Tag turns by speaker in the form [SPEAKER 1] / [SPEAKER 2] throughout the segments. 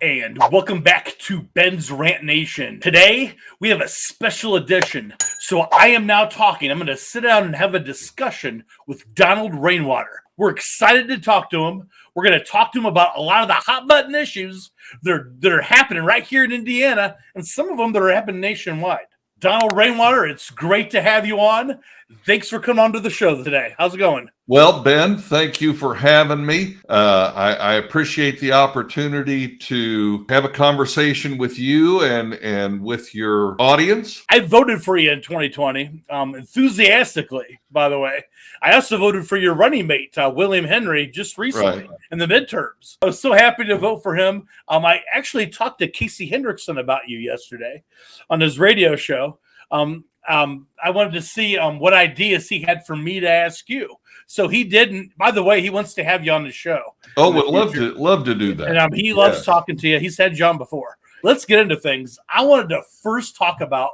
[SPEAKER 1] And welcome back to Ben's Rant Nation. Today, we have a special edition. So I am now talking. I'm going to sit down and have a discussion with Donald Rainwater. We're excited to talk to him. We're going to talk to him about a lot of the hot button issues that are happening right here in Indiana, and some of them that are happening nationwide. Donald Rainwater, it's great to have you on. Thanks for coming on to the show today. How's it going?
[SPEAKER 2] Well, Ben, thank you for having me. I appreciate the opportunity to have a conversation with you and with your audience.
[SPEAKER 1] I voted for you in 2020, enthusiastically, by the way. I also voted for your running mate, William Henry, just recently in the midterms. I was so happy to vote for him. I actually talked to Casey Hendrickson about you yesterday on his radio show. I wanted to see what ideas he had for me to ask you. So he didn't. By the way, he wants to have you on the show.
[SPEAKER 2] Oh, would love to do that.
[SPEAKER 1] And he loves talking to you. He's had you on before. Let's get into things. I wanted to first talk about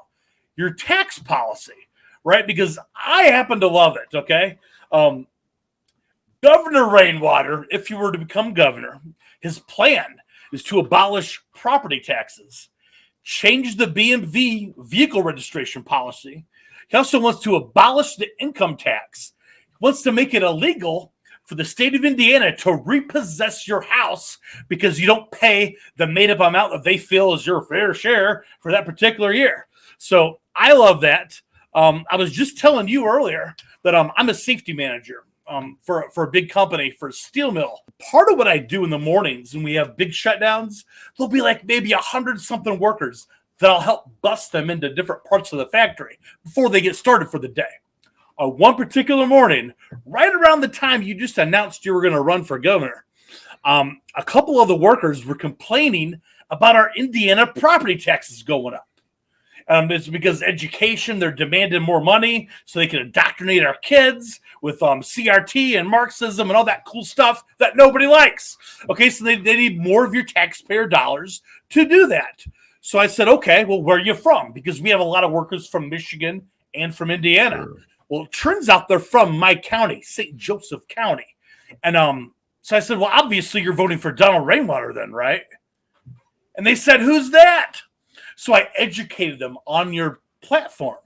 [SPEAKER 1] your tax policy, right? Because I happen to love it. Okay, Governor Rainwater, if you were to become governor, his plan is to abolish property taxes, change the BMV vehicle registration policy. He also wants to abolish the income tax. He wants to make it illegal for the state of Indiana to repossess your house because you don't pay the made-up amount that they feel is your fair share for that particular year. So I love that. I was just telling you earlier that I'm a safety manager for a big company, for a steel mill. Part of what I do in the mornings when we have big shutdowns, there'll be like maybe 100-something workers that I'll help bust them into different parts of the factory before they get started for the day. One particular morning, right around the time you just announced you were going to run for governor, a couple of the workers were complaining about our Indiana property taxes going up. It's because education, they're demanding more money so they can indoctrinate our kids with CRT and Marxism and all that cool stuff that nobody likes. Okay, so they need more of your taxpayer dollars to do that. So I said, okay, well, where are you from? Because we have a lot of workers from Michigan and from Indiana. Sure. Well, it turns out they're from my county, St. Joseph County. And so I said, well, obviously you're voting for Donald Rainwater then, right? And they said, who's that? So I educated them on your platform,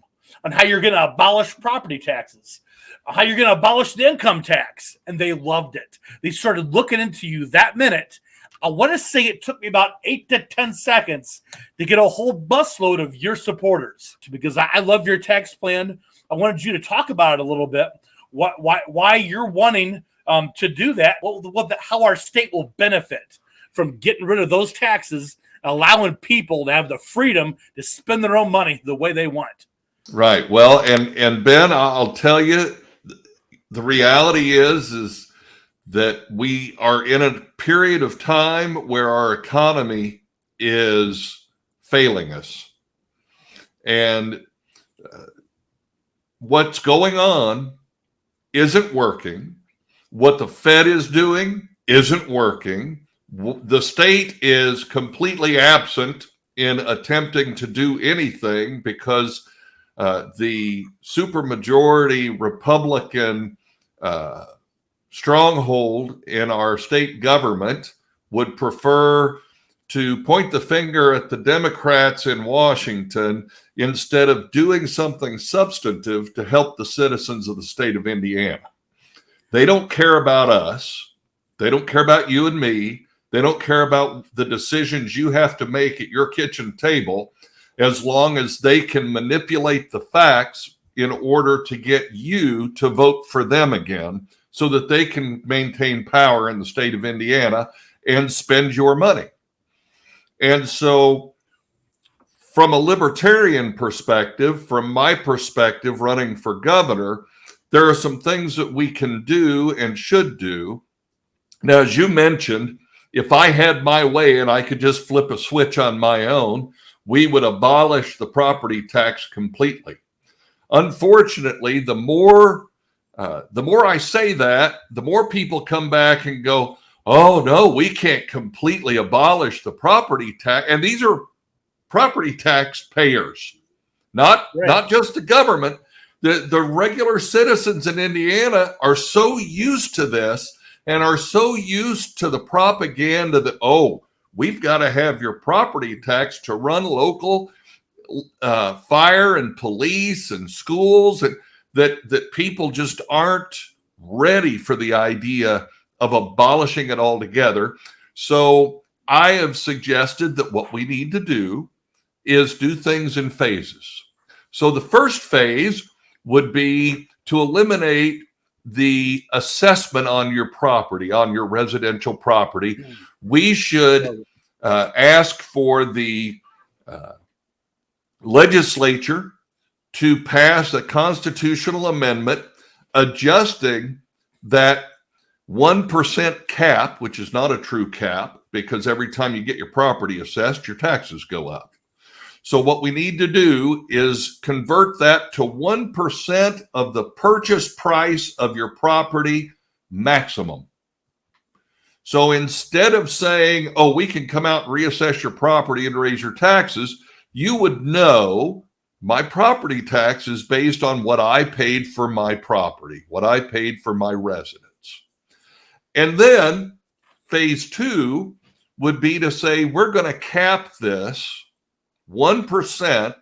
[SPEAKER 1] on how you're going to abolish property taxes, how you're going to abolish the income tax. And they loved it. They started looking into you that minute. I want to say it took me about 8 to 10 seconds to get a whole busload of your supporters, because I love your tax plan. I wanted you to talk about it a little bit, why you're wanting to do that, how our state will benefit from getting rid of those taxes, allowing people to have the freedom to spend their own money the way they want.
[SPEAKER 2] Right. Well, and Ben, I'll tell you, the reality is that we are in a period of time where our economy is failing us. And what's going on isn't working. What the Fed is doing isn't working. The state is completely absent in attempting to do anything because the supermajority Republican stronghold in our state government would prefer to point the finger at the Democrats in Washington instead of doing something substantive to help the citizens of the state of Indiana. They don't care about us. They don't care about you and me. They don't care about the decisions you have to make at your kitchen table, as long as they can manipulate the facts in order to get you to vote for them again so that they can maintain power in the state of Indiana and spend your money. And so from a libertarian perspective, from my perspective running for governor, there are some things that we can do and should do. Now, as you mentioned, if I had my way and I could just flip a switch on my own, we would abolish the property tax completely. Unfortunately, the more I say that, the more people come back and go, oh, no, we can't completely abolish the property tax. And these are property tax payers, not just the government. The regular citizens in Indiana are so used to this and are so used to the propaganda that, oh, we've got to have your property tax to run local fire and police and schools, and that people just aren't ready for the idea of abolishing it altogether. So I have suggested that what we need to do is do things in phases. So the first phase would be to eliminate the assessment on your property, on your residential property. We should ask for the legislature to pass a constitutional amendment adjusting that 1% cap, which is not a true cap, because every time you get your property assessed, your taxes go up. So what we need to do is convert that to 1% of the purchase price of your property maximum. So instead of saying, oh, we can come out and reassess your property and raise your taxes, you would know my property tax is based on what I paid for my property, what I paid for my residence. And then phase 2 would be to say, we're going to cap this 1%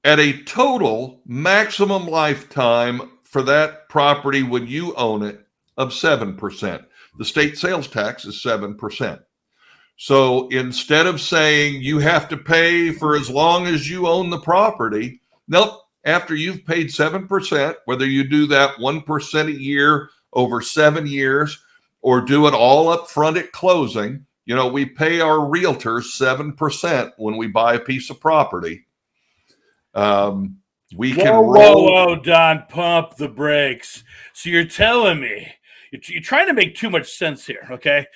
[SPEAKER 2] at a total maximum lifetime for that property when you own it of 7%. The state sales tax is 7%. So instead of saying you have to pay for as long as you own the property, nope, after you've paid 7%, whether you do that 1% a year over 7 years or do it all up front at closing, you know, we pay our realtors 7% when we buy a piece of property. We can
[SPEAKER 1] whoa, Don, pump the brakes. So you're telling me you're trying to make too much sense here, okay?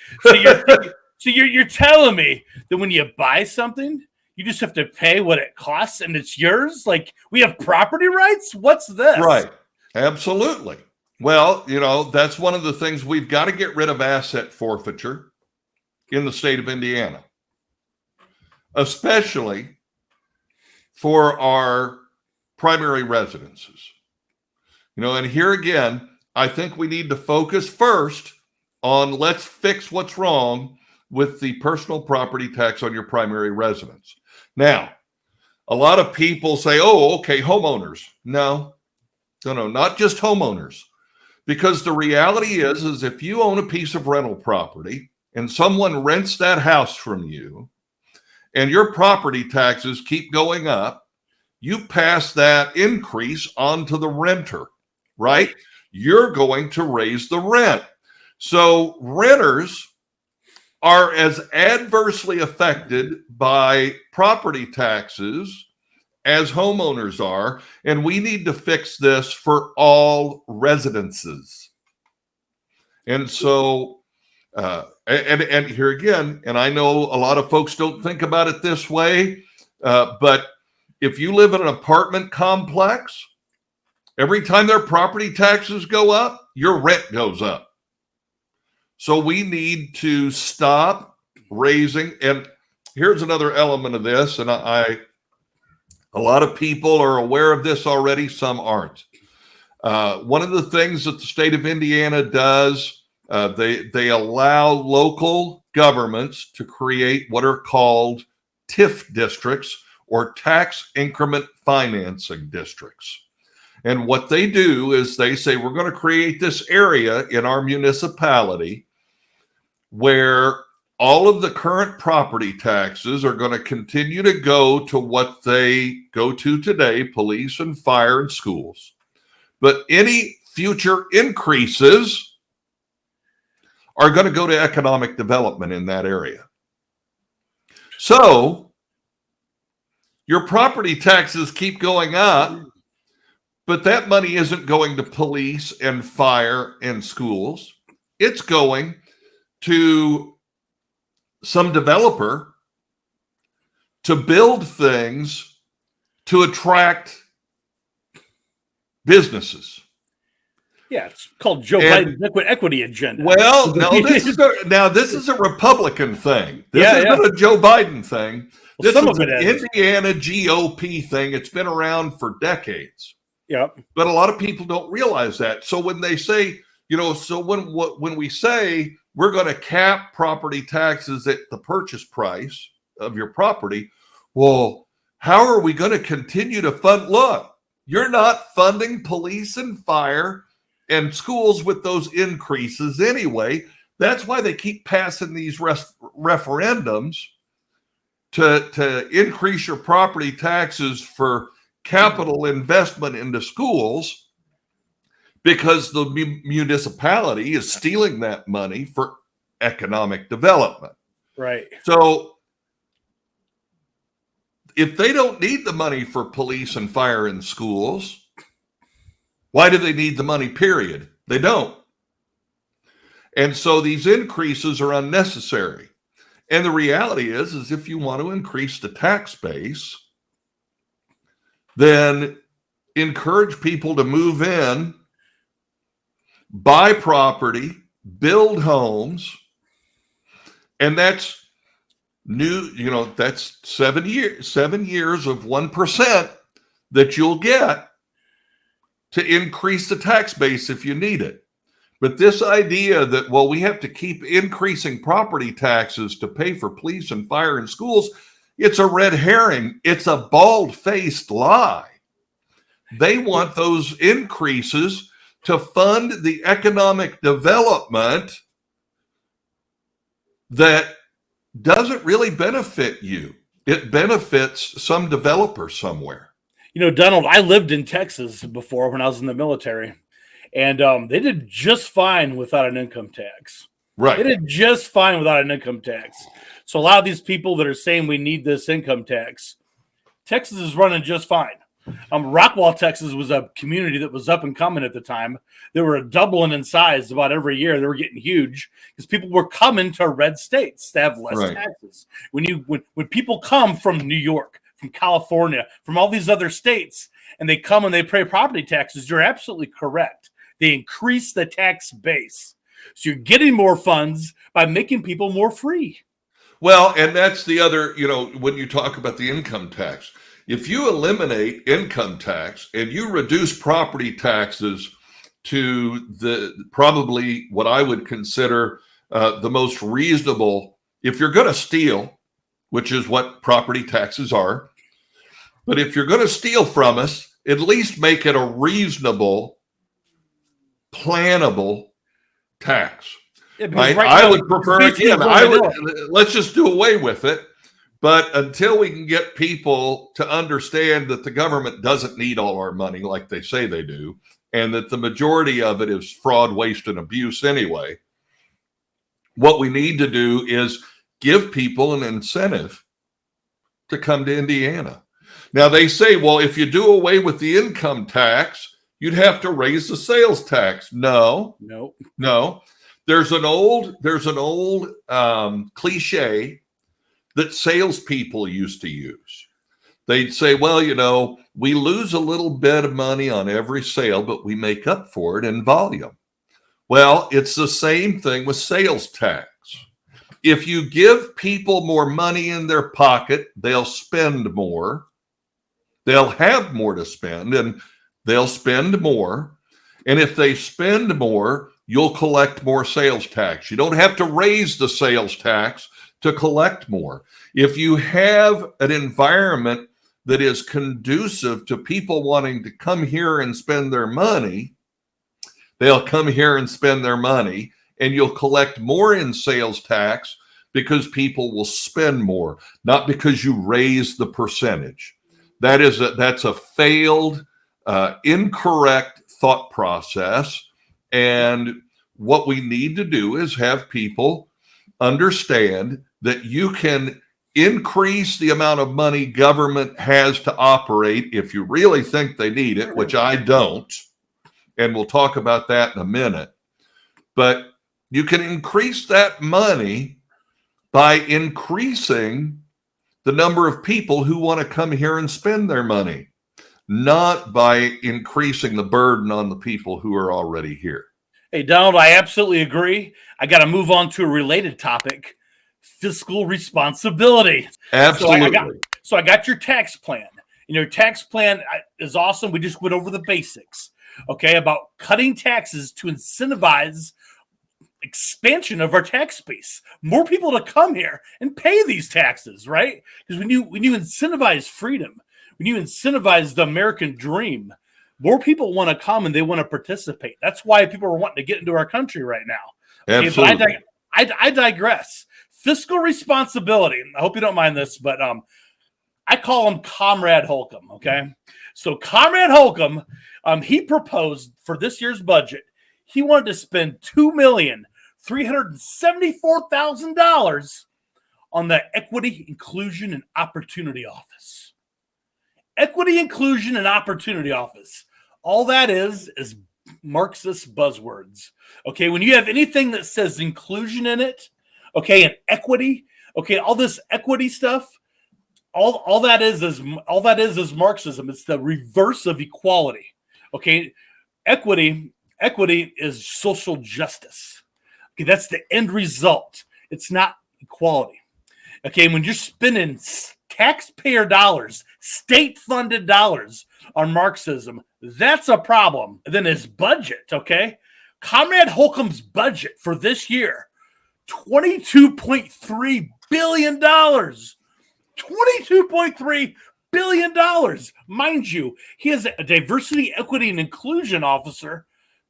[SPEAKER 1] So you're telling me that when you buy something, you just have to pay what it costs and it's yours? Like we have property rights? What's this?
[SPEAKER 2] Right. Absolutely. Well, you know, that's one of the things we've got to get rid of asset forfeiture in the state of Indiana, especially for our primary residences. You know, and here again, I think we need to focus first on let's fix what's wrong with the personal property tax on your primary residence. Now, a lot of people say, oh, okay, homeowners. No, not just homeowners. Because the reality is if you own a piece of rental property and someone rents that house from you and your property taxes keep going up, you pass that increase on to the renter, right? You're going to raise the rent. So renters are as adversely affected by property taxes as homeowners are, and we need to fix this for all residences. And so, and here again, and I know a lot of folks don't think about it this way, but if you live in an apartment complex, every time their property taxes go up, your rent goes up. So we need to stop raising, and here's another element of this, and a lot of people are aware of this already, some aren't. One of the things that the state of Indiana does, they allow local governments to create what are called TIF districts, or tax increment financing districts. And what they do is they say, we're going to create this area in our municipality where all of the current property taxes are going to continue to go to what they go to today, police and fire and schools. But any future increases are going to go to economic development in that area. So your property taxes keep going up, but that money isn't going to police and fire and schools. It's going to some developer to build things to attract businesses.
[SPEAKER 1] Yeah, it's called Joe Biden's equity agenda.
[SPEAKER 2] Well, no, this is a Republican thing. This isn't a Joe Biden thing.
[SPEAKER 1] Well,
[SPEAKER 2] This
[SPEAKER 1] some
[SPEAKER 2] is
[SPEAKER 1] of it
[SPEAKER 2] an
[SPEAKER 1] is.
[SPEAKER 2] Indiana GOP thing. It's been around for decades.
[SPEAKER 1] Yep.
[SPEAKER 2] But a lot of people don't realize that. So when they say, so when we say we're going to cap property taxes at the purchase price of your property, well, how are we going to continue to fund? Look, you're not funding police and fire and schools with those increases anyway. That's why they keep passing these referendums to increase your property taxes for capital investment into schools, because the municipality is stealing that money for economic development.
[SPEAKER 1] Right.
[SPEAKER 2] So if they don't need the money for police and fire in schools, why do they need the money, period? They don't. And so these increases are unnecessary. And the reality is if you want to increase the tax base, then encourage people to move in, buy property, build homes, and that's new, that's 7 years of 1% that you'll get to increase the tax base if you need it. But this idea that, well, we have to keep increasing property taxes to pay for police and fire in schools, it's a red herring. It's a bald-faced lie. They want those increases to fund the economic development that doesn't really benefit you. It benefits some developer somewhere.
[SPEAKER 1] Donald, I lived in Texas before when I was in the military, and they did just fine without an income tax.
[SPEAKER 2] Right.
[SPEAKER 1] They did just fine without an income tax. So a lot of these people that are saying we need this income tax, Texas is running just fine. Rockwall, Texas was a community that was up and coming at the time. They were doubling in size about every year. They were getting huge because people were coming to red states to have less taxes. When people come from New York, from California, from all these other states, and they come and they pay property taxes, you're absolutely correct. They increase the tax base. So you're getting more funds by making people more free.
[SPEAKER 2] Well, and that's the other, when you talk about the income tax, if you eliminate income tax and you reduce property taxes to probably what I would consider the most reasonable, if you're going to steal, which is what property taxes are, but if you're going to steal from us, at least make it a reasonable, plannable tax.
[SPEAKER 1] Yeah,
[SPEAKER 2] right?
[SPEAKER 1] right
[SPEAKER 2] I
[SPEAKER 1] now,
[SPEAKER 2] would prefer, again, let's just do away with it. But until we can get people to understand that the government doesn't need all our money like they say they do, and that the majority of it is fraud, waste, and abuse anyway, what we need to do is give people an incentive to come to Indiana. Now, they say, well, if you do away with the income tax, you'd have to raise the sales tax. No. There's an old cliche that salespeople used to use. They'd say, well, we lose a little bit of money on every sale, but we make up for it in volume. Well, it's the same thing with sales tax. If you give people more money in their pocket, they'll spend more. They'll have more to spend, and they'll spend more. And if they spend more, you'll collect more sales tax. You don't have to raise the sales tax to collect more. If you have an environment that is conducive to people wanting to come here and spend their money, they'll come here and spend their money, and you'll collect more in sales tax because people will spend more, not because you raise the percentage. That's a failed, incorrect thought process. And what we need to do is have people understand that you can increase the amount of money government has to operate if you really think they need it, which I don't. And we'll talk about that in a minute. But you can increase that money by increasing the number of people who want to come here and spend their money, not by increasing the burden on the people who are already here.
[SPEAKER 1] Hey, Donald, I absolutely agree. I got to move on to a related topic. fiscal responsibility.
[SPEAKER 2] Absolutely.
[SPEAKER 1] So I got your tax plan. Your tax plan is awesome. We just went over the basics, okay, about cutting taxes to incentivize expansion of our tax base, more people to come here and pay these taxes, right? Because when you incentivize freedom, when you incentivize the American dream, more people want to come and they want to participate. That's why people are wanting to get into our country right now. Okay,
[SPEAKER 2] Absolutely.
[SPEAKER 1] but I digress. Fiscal responsibility. I hope you don't mind this, but I call him Comrade Holcomb. Okay, so Comrade Holcomb, he proposed for this year's budget, he wanted to spend $2,374,000 on the Equity, Inclusion, and Opportunity Office. Equity, Inclusion, and Opportunity Office. All that is Marxist buzzwords. Okay, when you have anything that says inclusion in it, okay, and equity, okay, all this equity stuff, all that is Marxism. It's the reverse of equality. Okay, equity is social justice. Okay, that's the end result. It's not equality. Okay, when you're spending taxpayer dollars, state-funded dollars on Marxism, that's a problem. And then his budget, okay? Comrade Holcomb's budget for this year, $22.3 billion. $22.3 billion. Mind you, he has a diversity, equity, and inclusion officer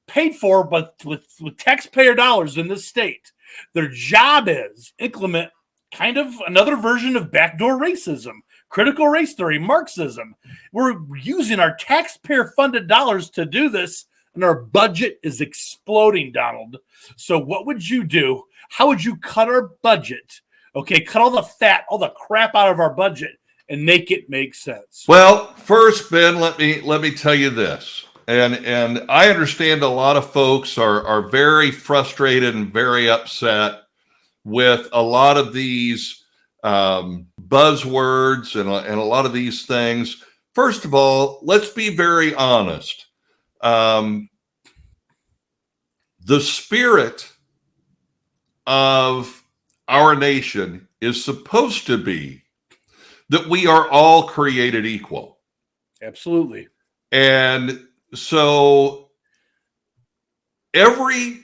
[SPEAKER 1] paid for but with taxpayer dollars in this state. Their job is implement kind of another version of backdoor racism, critical race theory, Marxism. We're using our taxpayer-funded dollars to do this, and our budget is exploding, Donald. So what would you do? How would you cut our budget? Okay, cut all the fat, all the crap out of our budget and make it make sense.
[SPEAKER 2] Well, first, Ben, let me tell you this. And I understand a lot of folks are very frustrated and very upset with a lot of these buzzwords and a lot of these things. First of all, let's be very honest. The spirit of our nation is supposed to be that we are all created equal.
[SPEAKER 1] Absolutely.
[SPEAKER 2] And so every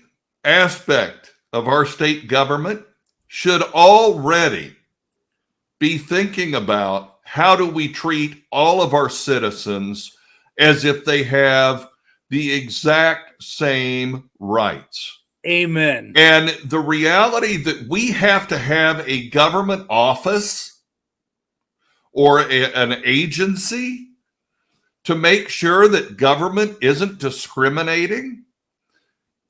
[SPEAKER 2] aspect of our state government should already be thinking about how do we treat all of our citizens as if they have the exact same rights.
[SPEAKER 1] Amen.
[SPEAKER 2] And the reality that we have to have a government office or an agency to make sure that government isn't discriminating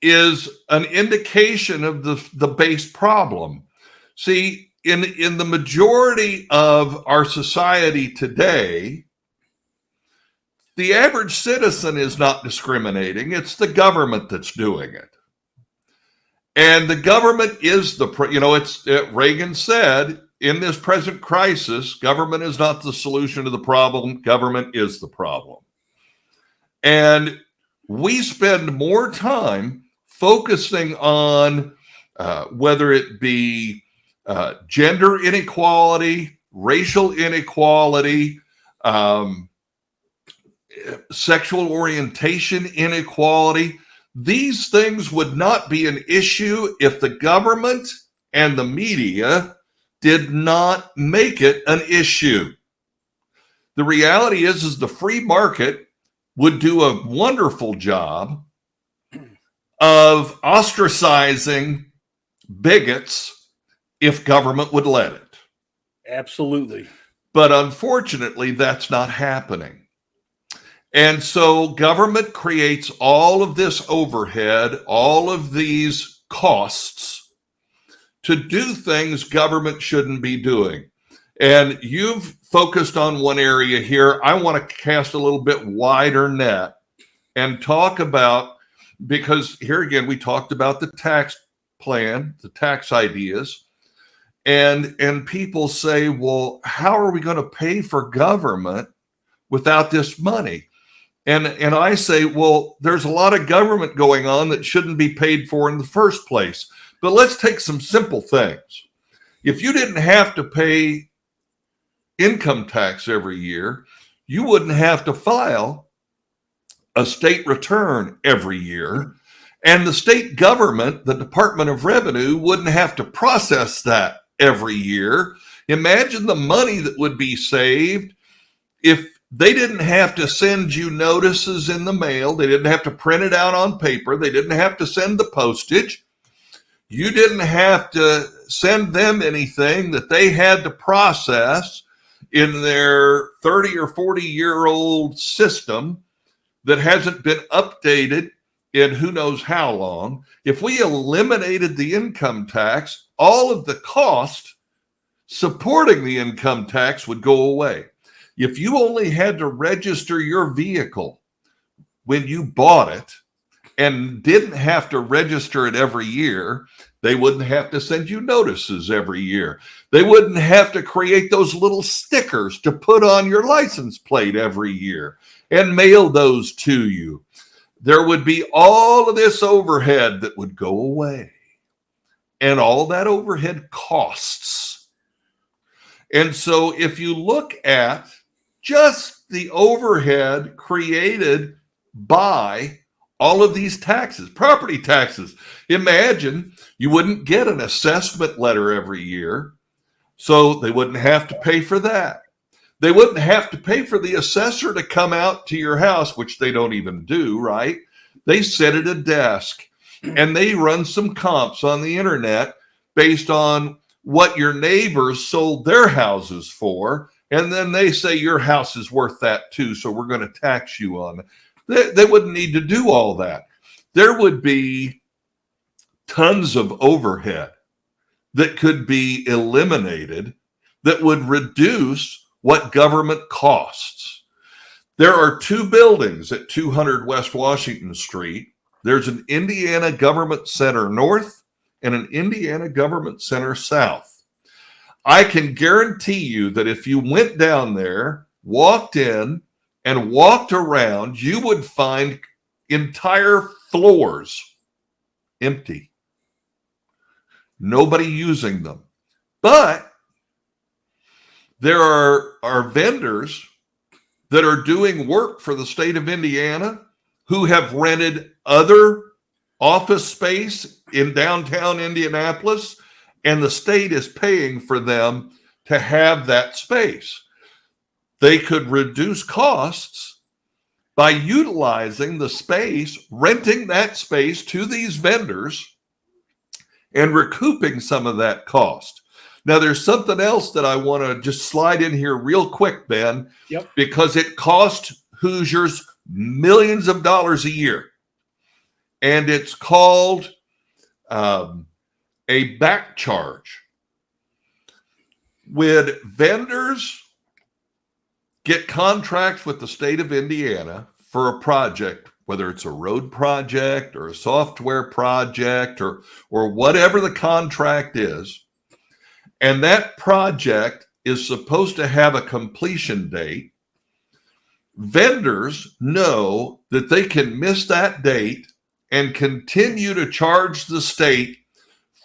[SPEAKER 2] is an indication of the base problem. See, in the majority of our society today, the average citizen is not discriminating. It's the government that's doing it. And the government is Reagan said, in this present crisis, government is not the solution to the problem. Government is the problem. And we spend more time focusing on whether it be gender inequality, racial inequality, sexual orientation inequality. These things would not be an issue if the government and the media did not make it an issue. The reality is the free market would do a wonderful job of ostracizing bigots if government would let it.
[SPEAKER 1] Absolutely.
[SPEAKER 2] But unfortunately, that's not happening. And so government creates all of this overhead, all of these costs to do things government shouldn't be doing. And you've focused on one area here. I want to cast a little bit wider net and talk about, because here again, we talked about the tax plan, the tax ideas, and people say, well, how are we going to pay for government without this money? And I say, well, there's a lot of government going on that shouldn't be paid for in the first place. But let's take some simple things. If you didn't have to pay income tax every year, you wouldn't have to file a state return every year. And the state government, the Department of Revenue, wouldn't have to process that every year. Imagine the money that would be saved if they didn't have to send you notices in the mail. They didn't have to print it out on paper. They didn't have to send the postage. You didn't have to send them anything that they had to process in their 30 or 40-year-old system that hasn't been updated in who knows how long. If we eliminated the income tax, all of the cost supporting the income tax would go away. If you only had to register your vehicle when you bought it and didn't have to register it every year, they wouldn't have to send you notices every year. They wouldn't have to create those little stickers to put on your license plate every year and mail those to you. There would be all of this overhead that would go away. And all that overhead costs. And so if you look at just the overhead created by all of these taxes, property taxes, imagine you wouldn't get an assessment letter every year, so they wouldn't have to pay for that. They wouldn't have to pay for the assessor to come out to your house, which they don't even do, right? They sit at a desk and they run some comps on the internet based on what your neighbors sold their houses for. And then they say your house is worth that too, so we're going to tax you on it. They wouldn't need to do all that. There would be tons of overhead that could be eliminated that would reduce what government costs. There are two buildings at 200 West Washington Street. There's an Indiana Government Center North and an Indiana Government Center South. I can guarantee you that if you went down there, walked in, and walked around, you would find entire floors empty. Nobody using them. But there are vendors that are doing work for the state of Indiana who have rented other office space in downtown Indianapolis, and the state is paying for them to have that space. They could reduce costs by utilizing the space, renting that space to these vendors, and recouping some of that cost. Now, there's something else that I want to just slide in here real quick, Ben, because it cost Hoosiers millions of dollars a year. And it's called a back charge. When vendors get contracts with the state of Indiana for a project, whether it's a road project or a software project or whatever the contract is, and that project is supposed to have a completion date, vendors know that they can miss that date and continue to charge the state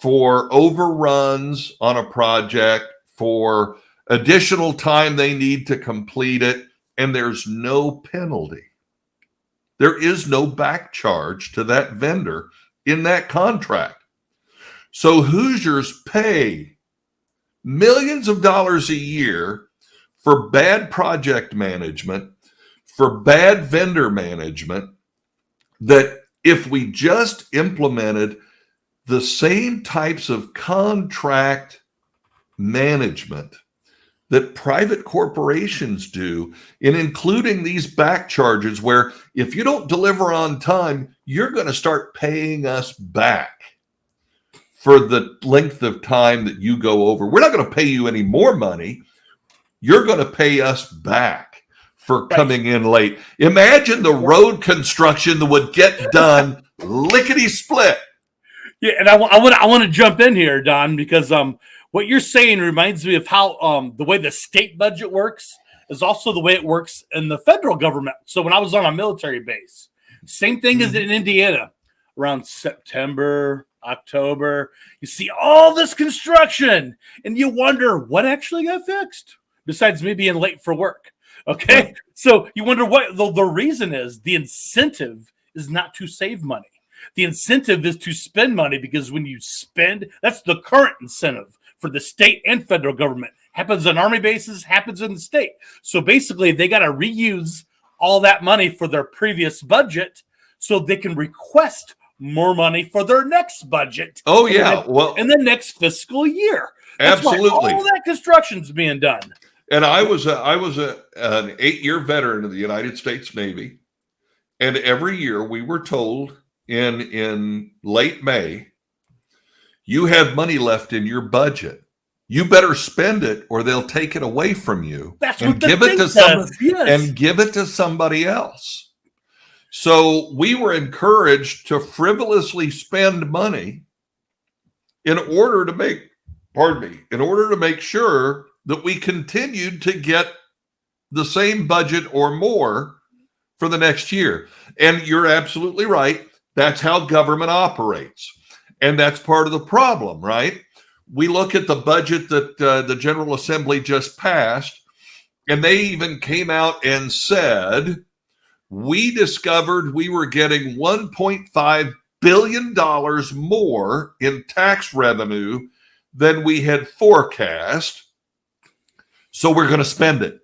[SPEAKER 2] for overruns on a project, for additional time they need to complete it, and there's no penalty. There is no back charge to that vendor in that contract. So Hoosiers pay millions of dollars a year for bad project management, for bad vendor management, that if we just implemented the same types of contract management that private corporations do, in including these back charges where if you don't deliver on time, you're going to start paying us back for the length of time that you go over. We're not going to pay you any more money. You're going to pay us back for coming in late. Imagine the road construction that would get done lickety split.
[SPEAKER 1] Yeah, and I want to jump in here, Don, because what you're saying reminds me of how the way the state budget works is also the way it works in the federal government. So when I was on a military base, same thing as in Indiana, around September, October, you see all this construction and you wonder what actually got fixed besides me being late for work. Okay.
[SPEAKER 2] Right.
[SPEAKER 1] So you wonder what the reason is. The incentive is not to save money. The incentive is to spend money, because when you spend, that's the current incentive for the state and federal government. Happens on Army bases, happens in the state. So basically, they got to reuse all that money for their previous budget so they can request more money for their next budget.
[SPEAKER 2] Oh, yeah. Well,
[SPEAKER 1] in the next fiscal year. That's
[SPEAKER 2] absolutely.
[SPEAKER 1] why all that construction's being done.
[SPEAKER 2] And I was an 8-year veteran of the United States Navy. And every year we were told in late May, you have money left in your budget. You better spend it or they'll take it away from you.
[SPEAKER 1] That's
[SPEAKER 2] and
[SPEAKER 1] what the
[SPEAKER 2] give it to
[SPEAKER 1] does. Yes.
[SPEAKER 2] and give it to somebody else. So we were encouraged to frivolously spend money in order to make sure that we continued to get the same budget or more for the next year. And you're absolutely right. That's how government operates. And that's part of the problem, right? We look at the budget that the General Assembly just passed, and they even came out and said, we discovered we were getting $1.5 billion more in tax revenue than we had forecast. So we're going to spend it.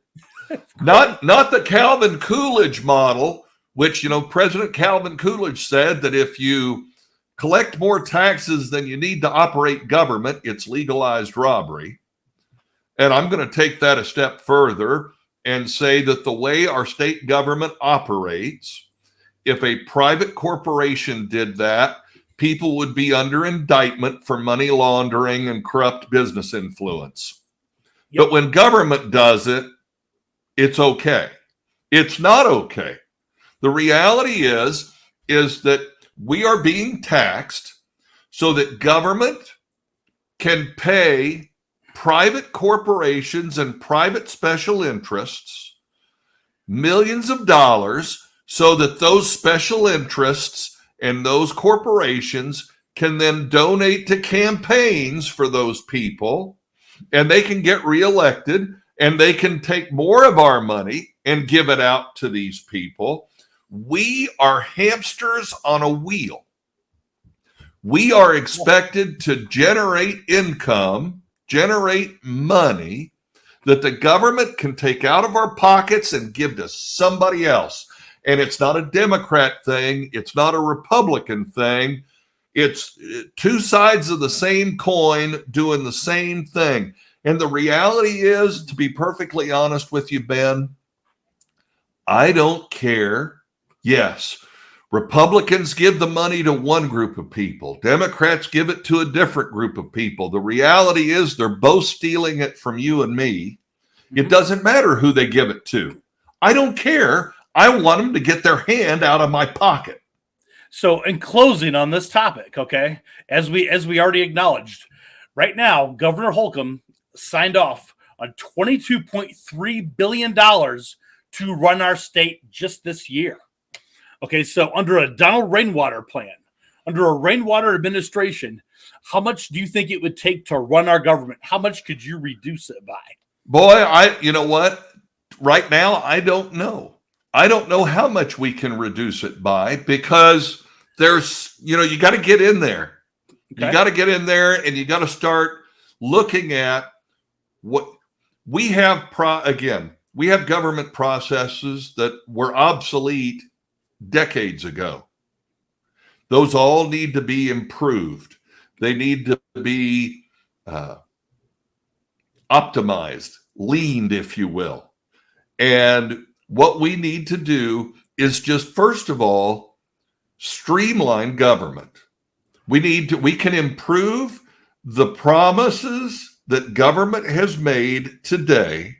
[SPEAKER 2] Not the Calvin Coolidge model, which, President Calvin Coolidge said that if you collect more taxes than you need to operate government, it's legalized robbery. And I'm going to take that a step further and say that the way our state government operates, if a private corporation did that, people would be under indictment for money laundering and corrupt business influence. Yep. But when government does it, it's okay. It's not okay. The reality is that we are being taxed so that government can pay private corporations and private special interests millions of dollars so that those special interests and those corporations can then donate to campaigns for those people, and they can get reelected, and they can take more of our money and give it out to these people. We are hamsters on a wheel. We are expected to generate income, generate money that the government can take out of our pockets and give to somebody else. And it's not a Democrat thing. It's not a Republican thing. It's two sides of the same coin doing the same thing. And the reality is, to be perfectly honest with you, Ben, I don't care. Yes, Republicans give the money to one group of people. Democrats give it to a different group of people. The reality is they're both stealing it from you and me. It doesn't matter who they give it to. I don't care. I want them to get their hand out of my pocket.
[SPEAKER 1] So in closing on this topic, okay, as we already acknowledged, right now, Governor Holcomb signed off on $22.3 billion to run our state just this year. Okay, so under a Donald Rainwater plan, under a Rainwater administration, how much do you think it would take to run our government? How much could you reduce it by?
[SPEAKER 2] Boy, you know what? Right now, I don't know. I don't know how much we can reduce it by, because there's, you got to get in there. Okay. You got to get in there, and you got to start looking at what we have. We have government processes that were obsolete decades ago. Those all need to be improved. They need to be optimized, leaned, if you will. And what we need to do is just, first of all, streamline government. We can improve the promises that government has made today.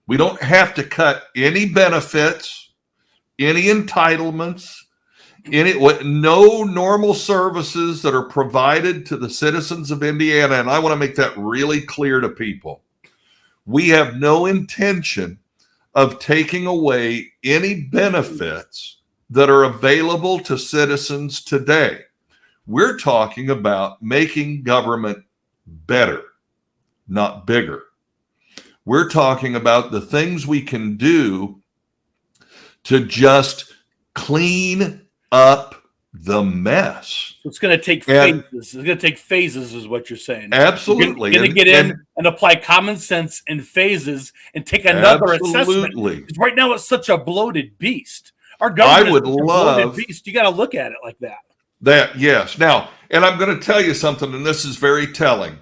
[SPEAKER 2] We don't have to cut any benefits, any entitlements, no normal services that are provided to the citizens of Indiana. And I want to make that really clear to people. We have no intention of taking away any benefits that are available to citizens today. We're talking about making government better, not bigger. We're talking about the things we can do to just clean up the mess.
[SPEAKER 1] It's going to take phases. It's going to take phases, is what you're saying.
[SPEAKER 2] Absolutely.
[SPEAKER 1] You're going to get in and apply common sense in phases and take another assessment. Because right now it's such a bloated beast. Our government is a bloated beast. You got to look at it like that.
[SPEAKER 2] Yes. Now, and I'm going to tell you something, and this is very telling,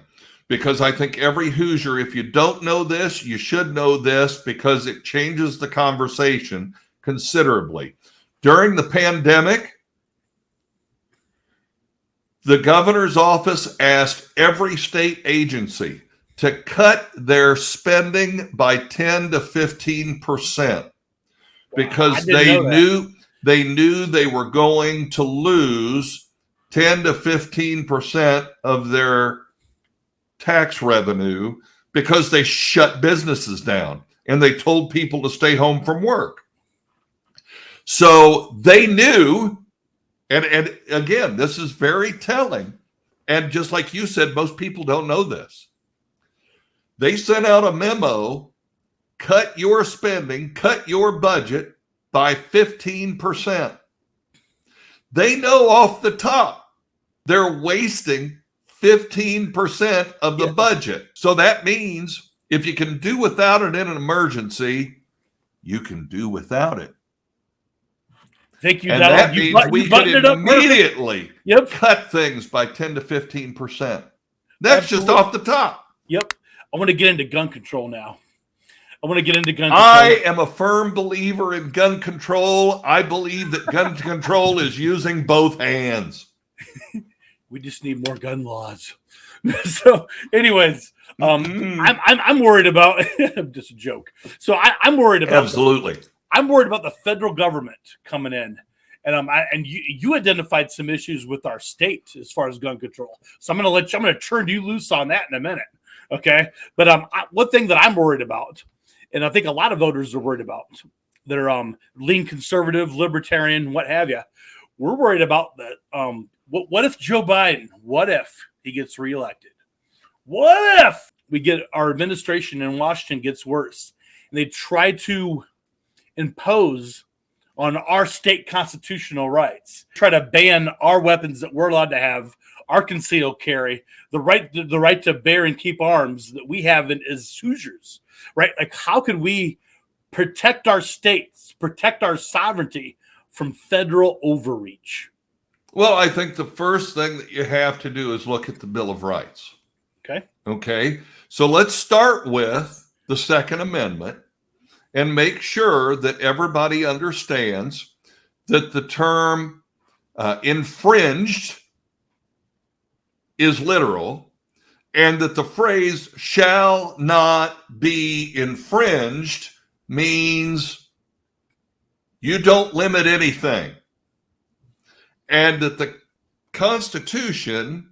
[SPEAKER 2] because I think every Hoosier, if you don't know this, you should know this, because it changes the conversation considerably. During the pandemic, the governor's office asked every state agency to cut their spending by 10 to 15%, because they knew they were going to lose 10 to 15% of their tax revenue because they shut businesses down and they told people to stay home from work. So they knew, and again, this is very telling. And just like you said, most people don't know this. They sent out a memo, cut your spending, cut your budget by 15%. They know off the top they're wasting 15% of the budget. So that means if you can do without it in an emergency, you can do without it.
[SPEAKER 1] Thank you,
[SPEAKER 2] and
[SPEAKER 1] Donald.
[SPEAKER 2] that means we can immediately cut things by 10 to 15%. That's just off the top.
[SPEAKER 1] Yep. I want to get into gun control now. I
[SPEAKER 2] am a firm believer in gun control. I believe that gun control is using both hands.
[SPEAKER 1] We just need more gun laws. So, anyways, I'm worried about. Just a joke. So I'm worried about.
[SPEAKER 2] Absolutely.
[SPEAKER 1] I'm worried about the federal government coming in, and you identified some issues with our state as far as gun control. So I'm going to turn you loose on that in a minute, okay? But one thing that I'm worried about, and I think a lot of voters are worried about, that are lean conservative, libertarian, what have you. We're worried about that. What if Joe Biden? What if he gets reelected? What if we get our administration in Washington gets worse and they try to impose on our state constitutional rights, try to ban our weapons that we're allowed to have, our concealed carry, the right to bear and keep arms that we have as Hoosiers, right? Like, how could we protect our states, protect our sovereignty from federal overreach?
[SPEAKER 2] Well, I think the first thing that you have to do is look at the Bill of Rights. Okay. So let's start with the Second Amendment and make sure that everybody understands that the term infringed is literal, and that the phrase shall not be infringed means you don't limit anything. And that the Constitution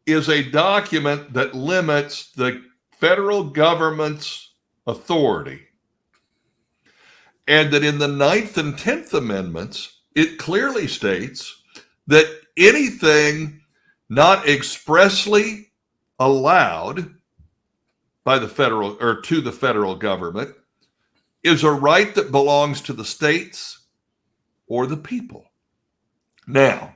[SPEAKER 2] is a document that limits the federal government's authority. And that in the 9th and 10th Amendments, it clearly states that anything not expressly allowed by the federal or to the federal government is a right that belongs to the states or the people. Now,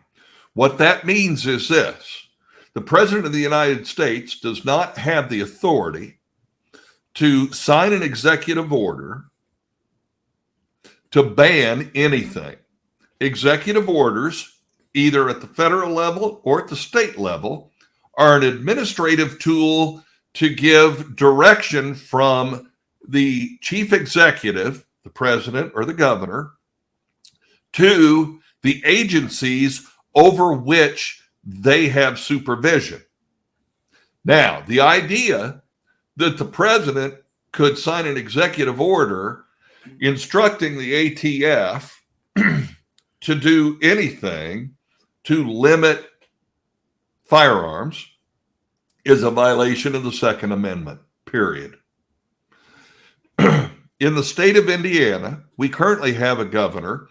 [SPEAKER 2] what that means is this: the President of the United States does not have the authority to sign an executive order to ban anything. Executive orders, either at the federal level or at the state level, are an administrative tool to give direction from the chief executive, the president or the governor, to the agencies over which they have supervision. Now, the idea that the president could sign an executive order instructing the ATF to do anything to limit firearms is a violation of the Second Amendment, period. In the state of Indiana, we currently have a governor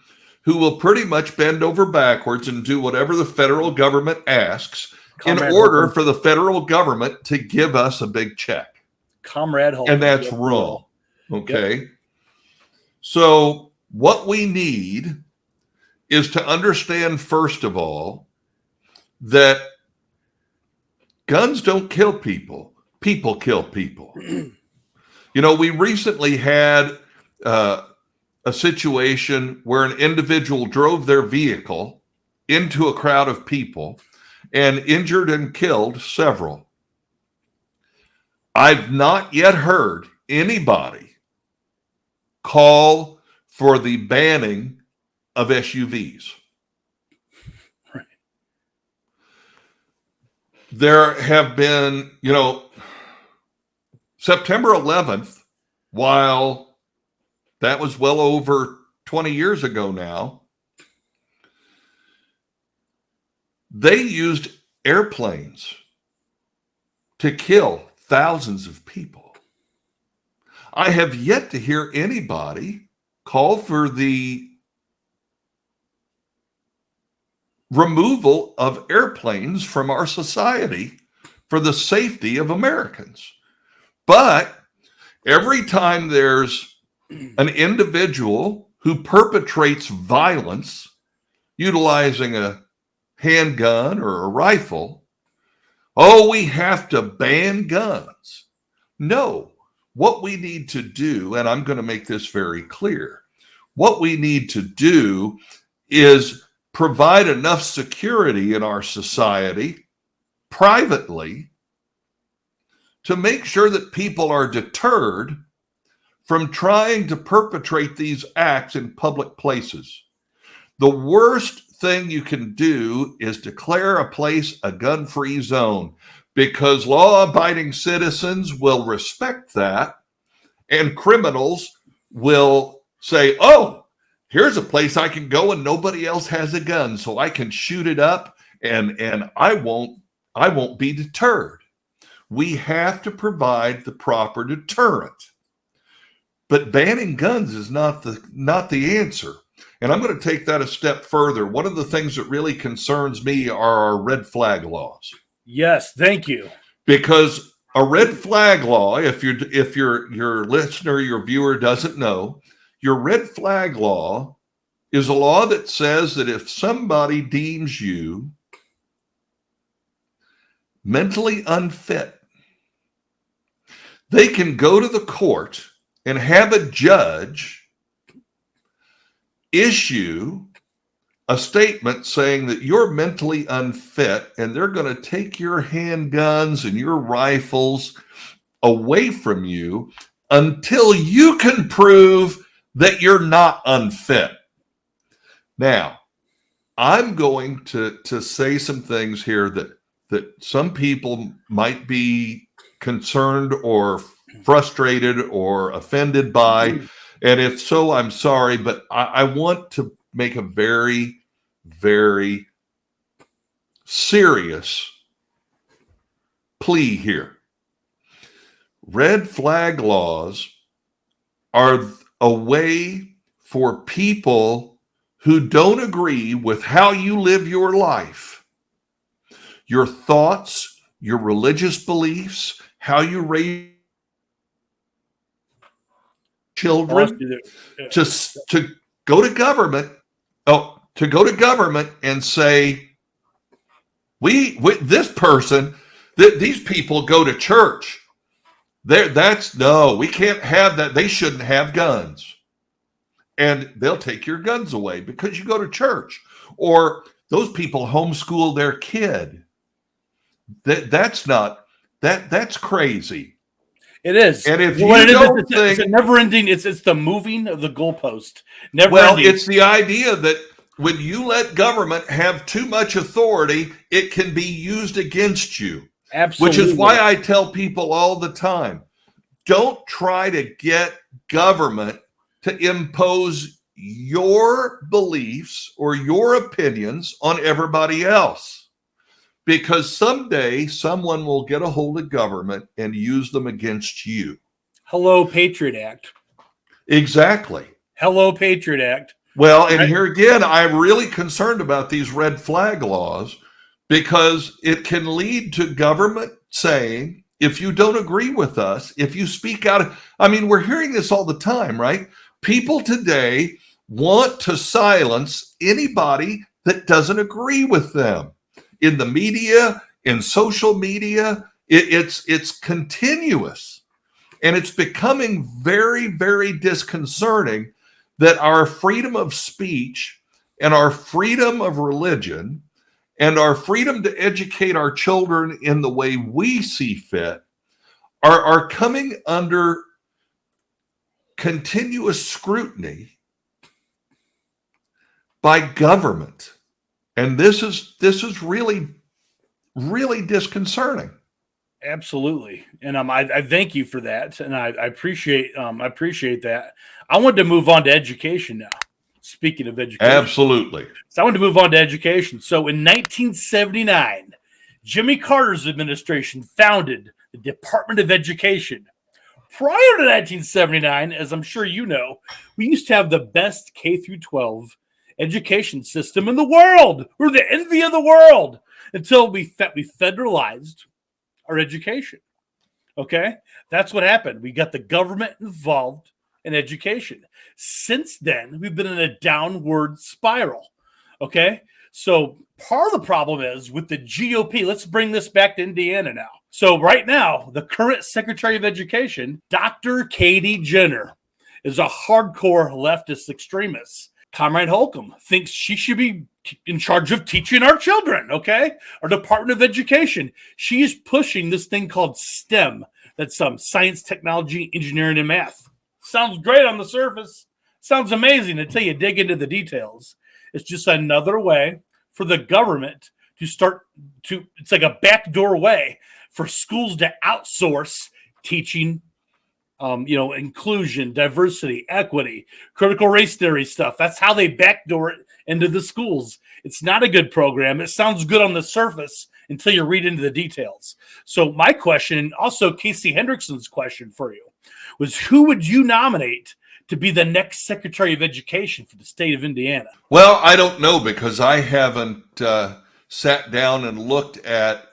[SPEAKER 2] who will pretty much bend over backwards and do whatever the federal government asks in order for the federal government to give us a big check.
[SPEAKER 1] Comrade Hulk.
[SPEAKER 2] And that's wrong. Okay. Yep. So what we need is to understand, first of all, that guns don't kill people. People kill people. You know, we recently had a situation where an individual drove their vehicle into a crowd of people and injured and killed several. I've not yet heard anybody call for the banning of SUVs.
[SPEAKER 1] Right.
[SPEAKER 2] There have been, you know, September 11th, while that was well over 20 years ago now, they used airplanes to kill thousands of people. I have yet to hear anybody call for the removal of airplanes from our society for the safety of Americans. But every time there's an individual who perpetrates violence utilizing a handgun or a rifle, oh, we have to ban guns. No, what we need to do, and I'm going to make this very clear, what we need to do is provide enough security in our society privately to make sure that people are deterred from trying to perpetrate these acts in public places. The worst thing you can do is declare a place a gun-free zone, because law-abiding citizens will respect that, and criminals will say, oh, here's a place I can go and nobody else has a gun, so I can shoot it up and I won't be deterred. We have to provide the proper deterrent. But banning guns is not the answer. And I'm going to take that a step further. One of the things that really concerns me are our red flag laws.
[SPEAKER 1] Yes, thank you.
[SPEAKER 2] Because a red flag law, if your listener, your viewer doesn't know, your red flag law is a law that says that if somebody deems you mentally unfit, they can go to the court and have a judge issue a statement saying that you're mentally unfit, and they're going to take your handguns and your rifles away from you until you can prove that you're not unfit. Now, I'm going to say some things here that some people might be concerned or frustrated or offended by. And if so, I'm sorry, but I want to make a very, very serious plea here. Red flag laws are a way for people who don't agree with how you live your life, your thoughts, your religious beliefs, how you raise children, to go to government, and say, this person, these people go to church. No, we can't have that. They shouldn't have guns. And they'll take your guns away because you go to church. Or those people homeschool their kid. That's crazy.
[SPEAKER 1] It is.
[SPEAKER 2] And if
[SPEAKER 1] it's a never ending, it's the moving of the goalpost. Ending.
[SPEAKER 2] It's the idea that when you let government have too much authority, it can be used against you.
[SPEAKER 1] Absolutely.
[SPEAKER 2] Which is why I tell people all the time, don't try to get government to impose your beliefs or your opinions on everybody else. Because someday someone will get a hold of government and use them against you.
[SPEAKER 1] Hello, Patriot Act.
[SPEAKER 2] Exactly.
[SPEAKER 1] Hello, Patriot Act.
[SPEAKER 2] Well, and
[SPEAKER 1] Right?
[SPEAKER 2] here again, I'm really concerned about these red flag laws because it can lead to government saying, if you don't agree with us, if you speak out, I mean, we're hearing this all the time, right? People today want to silence anybody that doesn't agree with them in the media, in social media. It's continuous, and it's becoming very, very disconcerting that our freedom of speech and our freedom of religion and our freedom to educate our children in the way we see fit are coming under continuous scrutiny by government. And this is really, really disconcerting.
[SPEAKER 1] Absolutely, and I thank you for that, and I appreciate that. I wanted to move on to education now. Speaking of education,
[SPEAKER 2] Absolutely.
[SPEAKER 1] so I wanted to move on to education. So in 1979, Jimmy Carter's administration founded the Department of Education. Prior to 1979, as I'm sure you know, we used to have the best K through 12 education system in the world. We're the envy of the world until we federalized our education. Okay? That's what happened. We got the government involved in education. Since then, we've been in a downward spiral. Okay? So part of the problem is with the GOP. Let's bring this back to Indiana now. So right now, the current Secretary of Education, Dr. Katie Jenner, is a hardcore leftist extremist. Comrade Holcomb thinks she should be in charge of teaching our children, okay? Our Department of Education. She is pushing this thing called STEM. That's science, technology, engineering, and math. Sounds great on the surface. Sounds amazing until you dig into the details. It's just another way for the government to start to, it's like a backdoor way for schools to outsource teaching inclusion, diversity, equity, critical race theory stuff. That's how they backdoor it into the schools. It's not a good program. It sounds good on the surface until you read into the details. So my question, and also Casey Hendrickson's question for you, was who would you nominate to be the next Secretary of Education for the state of Indiana?
[SPEAKER 2] Well, I don't know because I haven't sat down and looked at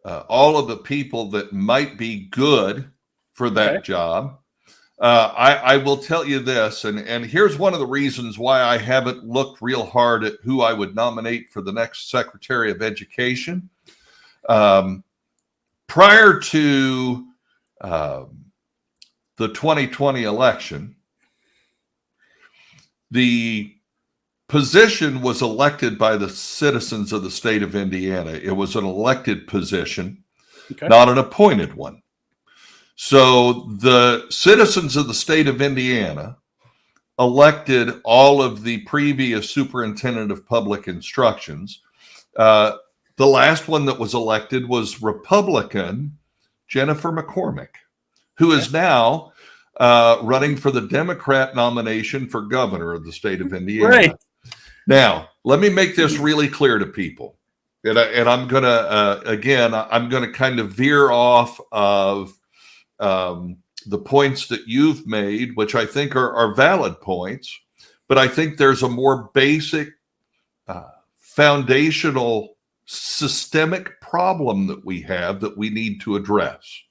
[SPEAKER 2] all of the people that might be good for that job. I will tell you this, and here's one of the reasons why I haven't looked real hard at who I would nominate for the next Secretary of Education. Prior to the 2020 election, the position was elected by the citizens of the state of Indiana. It was an elected position, not an appointed one. So the citizens of the state of Indiana elected all of the previous superintendent of public instructions. The last one that was elected was Republican Jennifer McCormick, who is now running for the Democrat nomination for governor of the state of Indiana.
[SPEAKER 1] Right.
[SPEAKER 2] Now, let me make this really clear to people. And I'm going to, again, I'm going to kind of veer off of the points that you've made, which I think are valid points, but I think there's a more basic, foundational, systemic problem that we have that we need to address.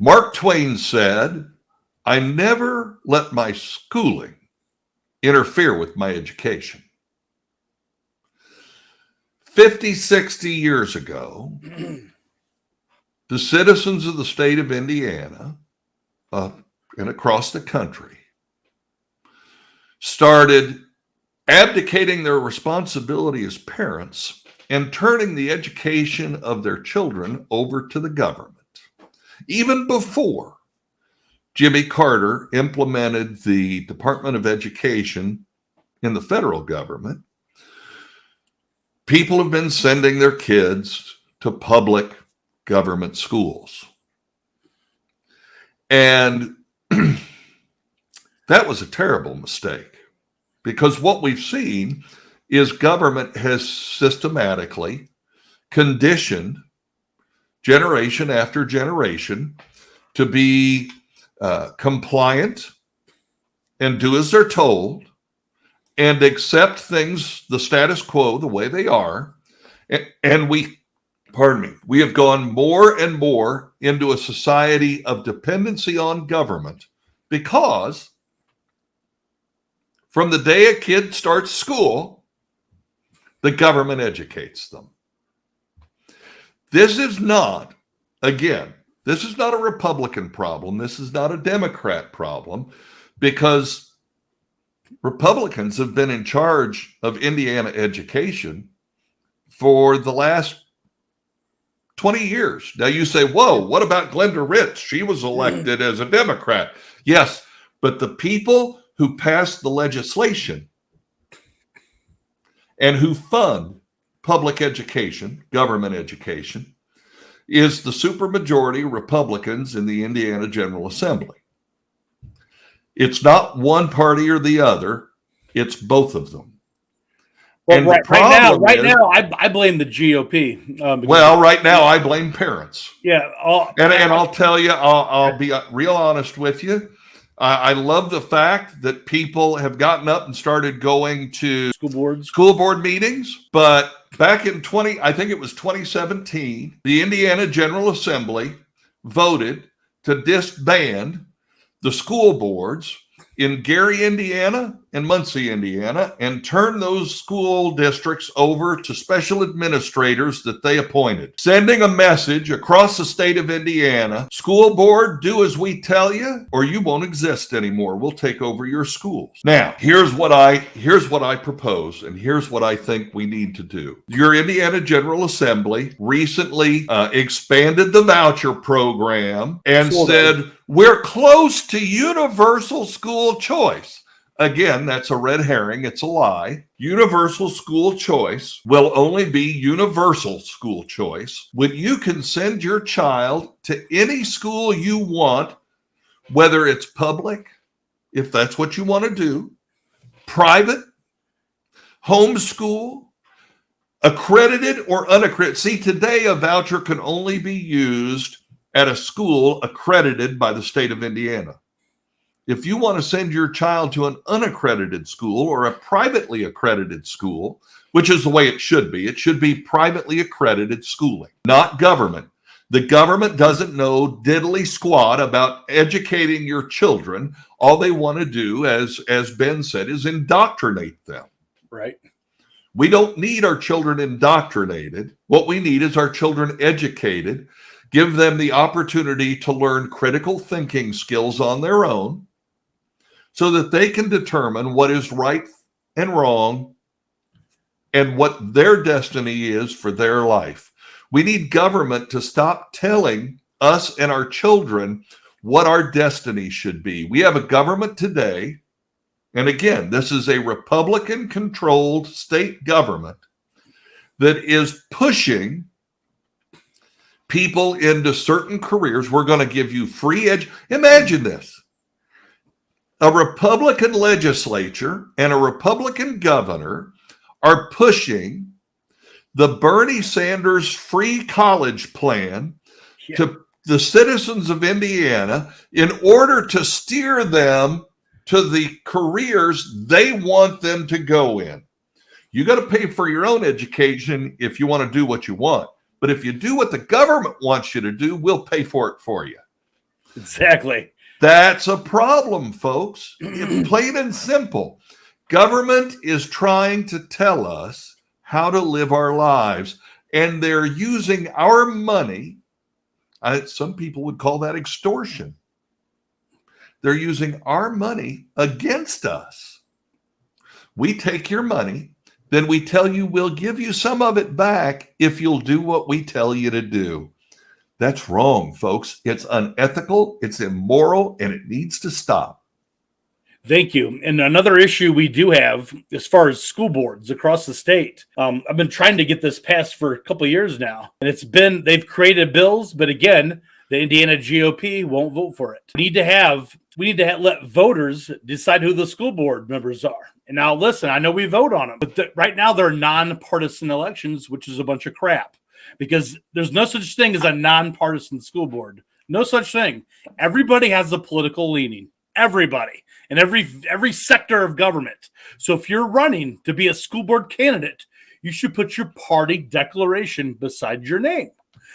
[SPEAKER 2] Mark Twain said, "I never let my schooling interfere with my education." 50, 60 years ago, the citizens of the state of Indiana and across the country started abdicating their responsibility as parents and turning the education of their children over to the government. Even before Jimmy Carter implemented the Department of Education in the federal government, people have been sending their kids to public government schools. And that was a terrible mistake because what we've seen is government has systematically conditioned generation after generation to be compliant and do as they're told and accept things, the status quo, the way they are. And we have gone more and more into a society of dependency on government because from the day a kid starts school, the government educates them. This is not, again, this is not a Republican problem. This is not a Democrat problem, because Republicans have been in charge of Indiana education for the last 20 years. Now you say, whoa, what about Glenda Ritz? She was elected as a Democrat. Yes, but the people who passed the legislation and who fund public education, government education, is the supermajority Republicans in the Indiana General Assembly. It's not one party or the other. It's both of them.
[SPEAKER 1] Well, right now, I blame the GOP.
[SPEAKER 2] Right now, I blame parents.
[SPEAKER 1] Yeah.
[SPEAKER 2] And I'll tell you, I'll be real honest with you. I love the fact that people have gotten up and started going to school board meetings. But back in 2017, the Indiana General Assembly voted to disband the school boards in Gary, Indiana and Muncie, Indiana, and turn those school districts over to special administrators that they appointed, sending a message across the state of Indiana: school board, do as we tell you, or you won't exist anymore. We'll take over your schools. Now, here's what I propose, and here's what I think we need to do. Your Indiana General Assembly recently expanded the voucher program and said, we're close to universal school choice. Again, that's a red herring. It's a lie. Universal school choice will only be universal school choice when you can send your child to any school you want, whether it's public, if that's what you want to do, private, homeschool, accredited or unaccredited. See, today a voucher can only be used at a school accredited by the state of Indiana. If you want to send your child to an unaccredited school or a privately accredited school, which is the way it should be privately accredited schooling, not government. The government doesn't know diddly squat about educating your children. All they want to do, as Ben said, is indoctrinate them.
[SPEAKER 1] Right.
[SPEAKER 2] We don't need our children indoctrinated. What we need is our children educated. Give them the opportunity to learn critical thinking skills on their own so that they can determine what is right and wrong and what their destiny is for their life. We need government to stop telling us and our children what our destiny should be. We have a government today, and again, this is a Republican-controlled state government that is pushing people into certain careers. We're going to give you free Imagine this. A Republican legislature and a Republican governor are pushing the Bernie Sanders free college plan to the citizens of Indiana in order to steer them to the careers they want them to go in. You got to pay for your own education if you want to do what you want. But if you do what the government wants you to do, we'll pay for it for you.
[SPEAKER 1] Exactly.
[SPEAKER 2] That's a problem, folks. It's plain and simple. Government is trying to tell us how to live our lives, and they're using our money. Some people would call that extortion. They're using our money against us. We take your money, then we tell you we'll give you some of it back if you'll do what we tell you to do. That's wrong, folks. It's unethical, it's immoral, and it needs to stop.
[SPEAKER 1] Thank you. And another issue we do have as far as school boards across the state, I've been trying to get this passed for a couple of years now, and they've created bills, but again, the Indiana GOP won't vote for it. We need to let voters decide who the school board members are. And now listen, I know we vote on them, but right now they're nonpartisan elections, which is a bunch of crap, because there's no such thing as a nonpartisan school board. No such thing. Everybody has a political leaning. everybody in every sector of government. So if you're running to be a school board candidate, you should put your party declaration beside your name,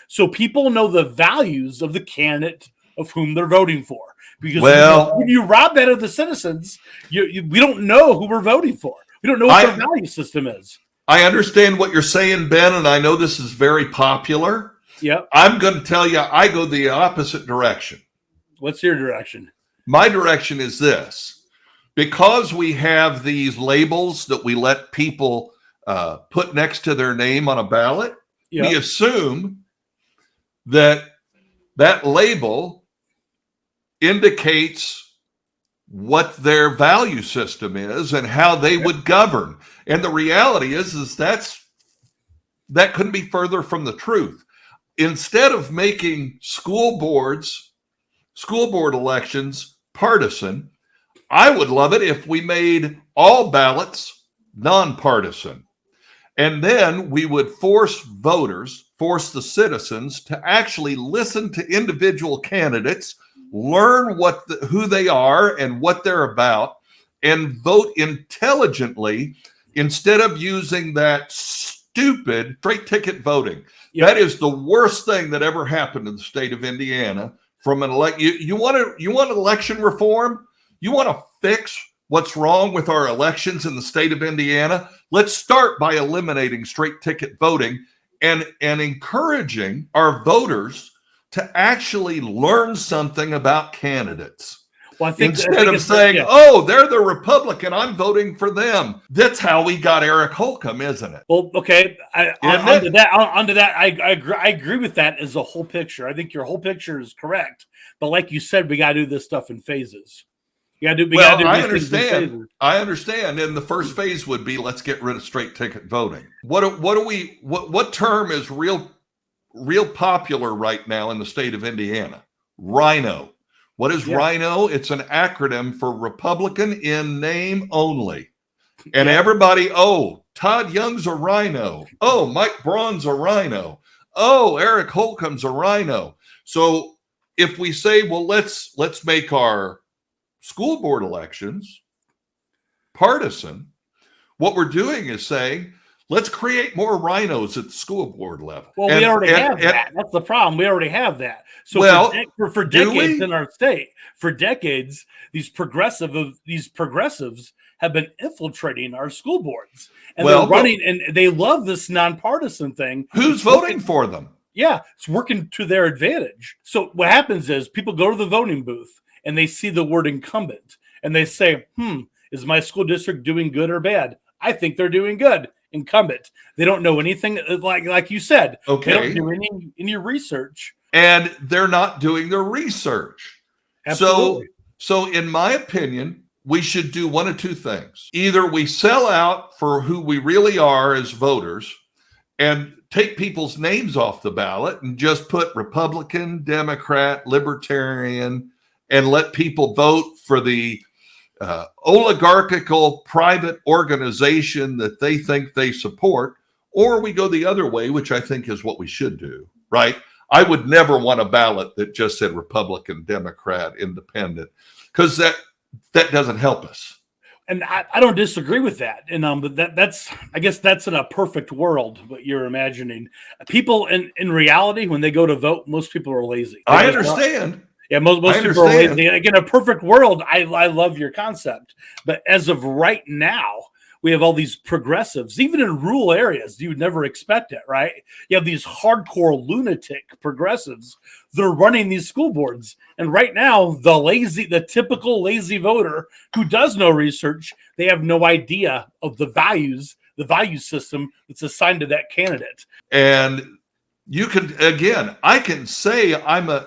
[SPEAKER 1] so people know the values of the candidate of whom they're voting for. Because when you rob that of the citizens, we don't know who we're voting for. We don't know what their value system is.
[SPEAKER 2] I understand what you're saying, Ben, and I know this is very popular.
[SPEAKER 1] Yep.
[SPEAKER 2] I'm going to tell you, I go the opposite direction.
[SPEAKER 1] What's your direction?
[SPEAKER 2] My direction is this. Because we have these labels that we let people put next to their name on a ballot, we assume that label indicates what their value system is and how they would govern. And the reality is that couldn't be further from the truth. Instead of making school board elections partisan, I would love it if we made all ballots nonpartisan. And then we would force the citizens to actually listen to individual candidates, learn who they are and what they're about, and vote intelligently instead of using that stupid straight ticket voting. Yep. That is the worst thing that ever happened in the state of Indiana. From an you want election reform? You want to fix what's wrong with our elections in the state of Indiana? Let's start by eliminating straight ticket voting and encouraging our voters to actually learn something about candidates. Well, instead of saying, oh, they're the Republican, I'm voting for them. That's how we got Eric Holcomb, isn't it?
[SPEAKER 1] Well, okay. Onto that, I agree with that as a whole picture. I think your whole picture is correct. But like you said, we got to do this stuff in phases. I
[SPEAKER 2] understand. And the first phase would be, let's get rid of straight ticket voting. What term is real popular right now in the state of Indiana? Rhino. What is Rhino? It's an acronym for Republican in name only. And everybody, Todd Young's a Rhino. Oh, Mike Braun's a Rhino. Oh, Eric Holcomb's a Rhino. So if we say, well, let's make our school board elections partisan, what we're doing is saying, let's create more rhinos at the school board level.
[SPEAKER 1] Well, we already have that. That's the problem. We already have that. So for decades in our state, these progressives have been infiltrating our school boards, and they're running, and they love this nonpartisan thing.
[SPEAKER 2] Who's voting for them?
[SPEAKER 1] Yeah, it's working to their advantage. So what happens is people go to the voting booth and they see the word incumbent, and they say, is my school district doing good or bad? I think they're doing good. Incumbent. They don't know anything, like you said. Okay. They don't do any research.
[SPEAKER 2] And they're not doing their research.
[SPEAKER 1] Absolutely.
[SPEAKER 2] So in my opinion, we should do one of two things. Either we sell out for who we really are as voters and take people's names off the ballot and just put Republican, Democrat, Libertarian, and let people vote for the oligarchical private organization that they think they support, or we go the other way, which I think is what we should do, right? I would never want a ballot that just said Republican, Democrat, Independent, because that doesn't help us.
[SPEAKER 1] And I don't disagree with that. And but I guess that's in a perfect world, what you're imagining. People in reality, when they go to vote, most people are lazy.
[SPEAKER 2] I understand.
[SPEAKER 1] Yeah, most people are lazy. Again, a perfect world, I love your concept. But as of right now, we have all these progressives, even in rural areas. You would never expect it, right? You have these hardcore lunatic progressives. They're running these school boards. And right now, the typical lazy voter who does no research, they have no idea of the value system that's assigned to that candidate.
[SPEAKER 2] And you can, again, I can say I'm a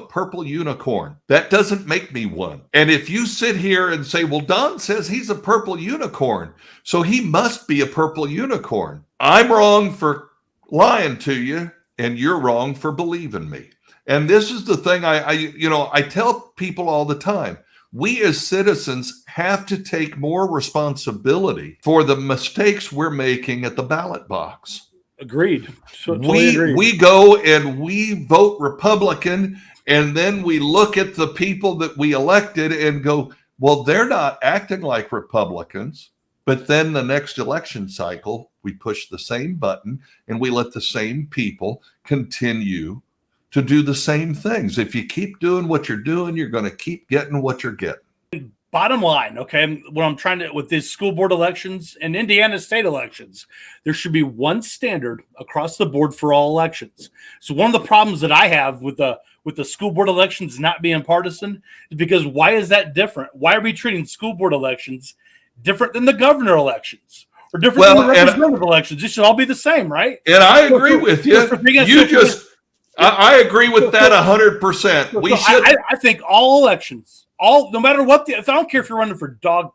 [SPEAKER 2] purple unicorn. That doesn't make me one. And if you sit here and say, well, Don says he's a purple unicorn, so he must be a purple unicorn. I'm wrong for lying to you, and you're wrong for believing me. And this is the thing I tell people all the time. We as citizens have to take more responsibility for the mistakes we're making at the ballot box.
[SPEAKER 1] Agreed.
[SPEAKER 2] We go and we vote Republican, And then we look at the people that we elected and go, well, they're not acting like Republicans. But then the next election cycle, we push the same button and we let the same people continue to do the same things. If you keep doing what you're doing, you're going to keep getting what you're getting.
[SPEAKER 1] Bottom line, okay, what I'm trying to, with these school board elections and Indiana state elections, there should be one standard across the board for all elections. So one of the problems that I have with the school board elections not being partisan is because why is that different? Why are we treating school board elections different than the governor elections or different than the representative elections? It should all be the same, right?
[SPEAKER 2] And I agree with you. I agree with that 100%. We should.
[SPEAKER 1] I think all elections, no matter what, I don't care if you're running for dog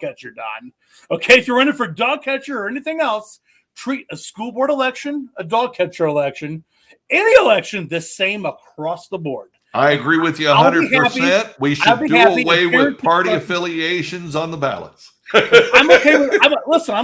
[SPEAKER 1] catcher, Don. Okay, if you're running for dog catcher or anything else, treat a school board election, a dog catcher election, any election the same across the board.
[SPEAKER 2] I agree with you 100%. We should do away with party affiliations on the ballots.
[SPEAKER 1] I'm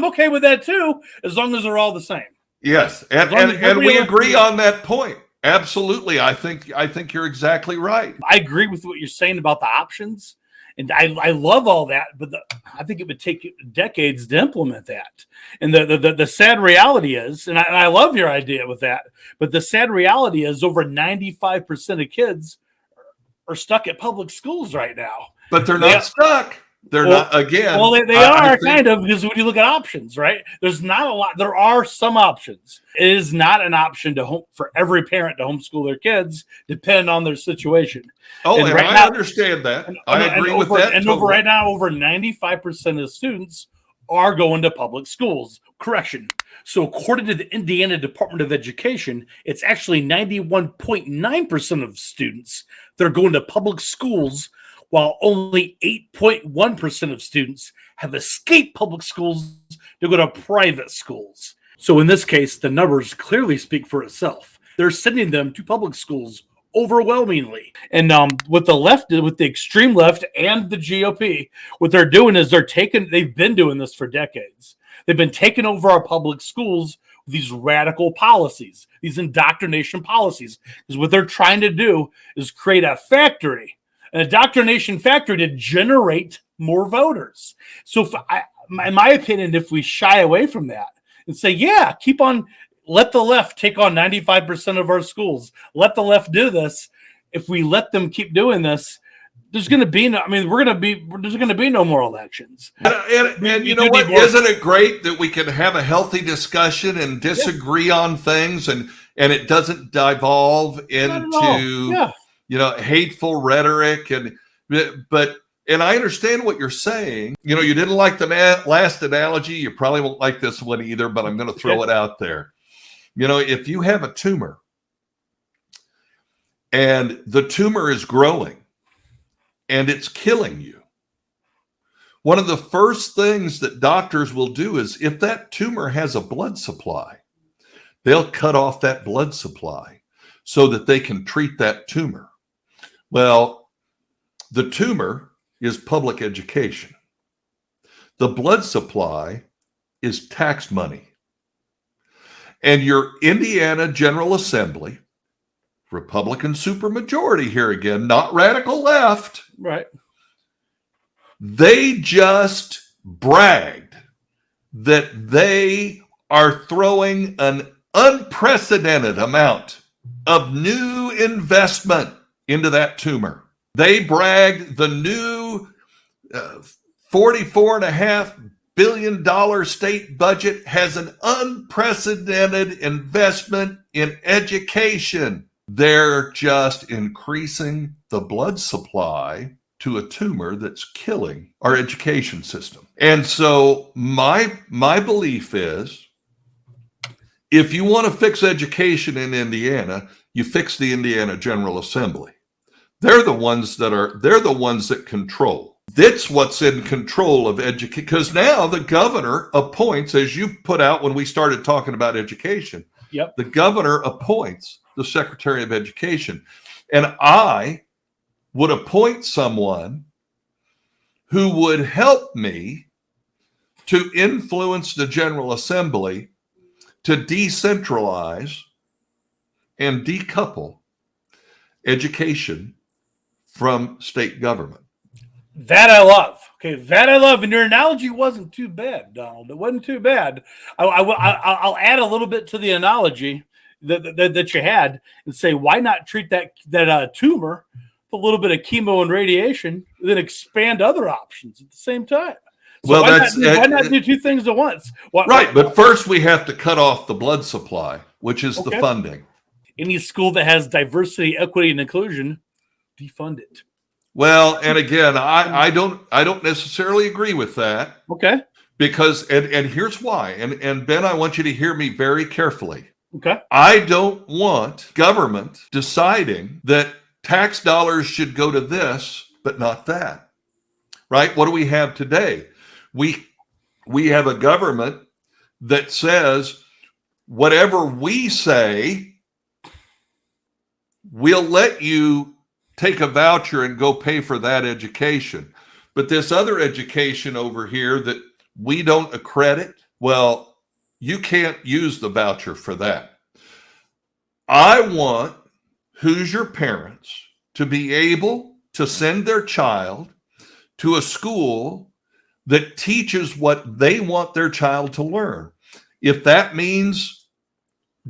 [SPEAKER 1] okay with that too, as long as they're all the same.
[SPEAKER 2] Yes, and we agree on that point. Absolutely. I think you're exactly right.
[SPEAKER 1] I agree with what you're saying about the options. And I love all that, but I think it would take decades to implement that. And the sad reality is, and I love your idea with that, but the sad reality is over 95% of kids are stuck at public schools right now.
[SPEAKER 2] But they're not stuck. They're not, again.
[SPEAKER 1] Well, they are kind of, because when you look at options, right? There's not a lot. There are some options. It is not an option for every parent to homeschool their kids, depending on their situation.
[SPEAKER 2] Oh, and I understand that. I agree with that.
[SPEAKER 1] And
[SPEAKER 2] totally.
[SPEAKER 1] right now, over 95% of students are going to public schools. Correction. So according to the Indiana Department of Education, it's actually 91.9% of students that are going to public schools, while only 8.1% of students have escaped public schools to go to private schools. So in this case, the numbers clearly speak for itself. They're sending them to public schools overwhelmingly. And with the extreme left and the GOP, what they're doing is they've been doing this for decades. They've been taking over our public schools with these radical policies, these indoctrination policies. Because what they're trying to do is create a factory, an indoctrination factory, to generate more voters. So in my opinion, if we shy away from that and say, yeah, let the left take on 95% of our schools, let the left do this. If we let them keep doing this, there's going to be no more elections.
[SPEAKER 2] And you know what? Isn't it great that we can have a healthy discussion and disagree on things, and it doesn't devolve into hateful rhetoric and I understand what you're saying. You didn't like the last analogy. You probably won't like this one either, but I'm going to throw it out there. If you have a tumor and the tumor is growing and it's killing you, one of the first things that doctors will do is, if that tumor has a blood supply, they'll cut off that blood supply so that they can treat that tumor. Well, the tumor is public education. The blood supply is tax money. And your Indiana General Assembly, Republican supermajority here again, not radical left,
[SPEAKER 1] right?
[SPEAKER 2] They just bragged that they are throwing an unprecedented amount of new investment into that tumor. They bragged the new $44.5 billion state budget has an unprecedented investment in education. They're just increasing the blood supply to a tumor that's killing our education system. And so my belief is, if you want to fix education in Indiana, you fix the Indiana General Assembly. They're the ones that control. That's what's in control of education. Because now the governor appoints, as you put out when we started talking about education, the governor appoints the Secretary of Education. And I would appoint someone who would help me to influence the General Assembly to decentralize and decouple education from state government.
[SPEAKER 1] That I love. Okay, that I love. And your analogy wasn't too bad, Donald. It wasn't too bad. I'll add a little bit to the analogy that you had and say, why not treat that tumor with a little bit of chemo and radiation, then expand other options at the same time? So why not do two things at once?
[SPEAKER 2] Right, but first we have to cut off the blood supply, which is the funding.
[SPEAKER 1] Any school that has diversity, equity, and inclusion, defund it.
[SPEAKER 2] Well, and again, I don't necessarily agree with that.
[SPEAKER 1] Okay.
[SPEAKER 2] Because and here's why. And Ben, I want you to hear me very carefully.
[SPEAKER 1] Okay.
[SPEAKER 2] I don't want government deciding that tax dollars should go to this, but not that. Right? What do we have today? We have a government that says whatever we say, we'll let you take a voucher and go pay for that education. But this other education over here that we don't accredit, well, you can't use the voucher for that. I want Hoosier parents to be able to send their child to a school that teaches what they want their child to learn. If that means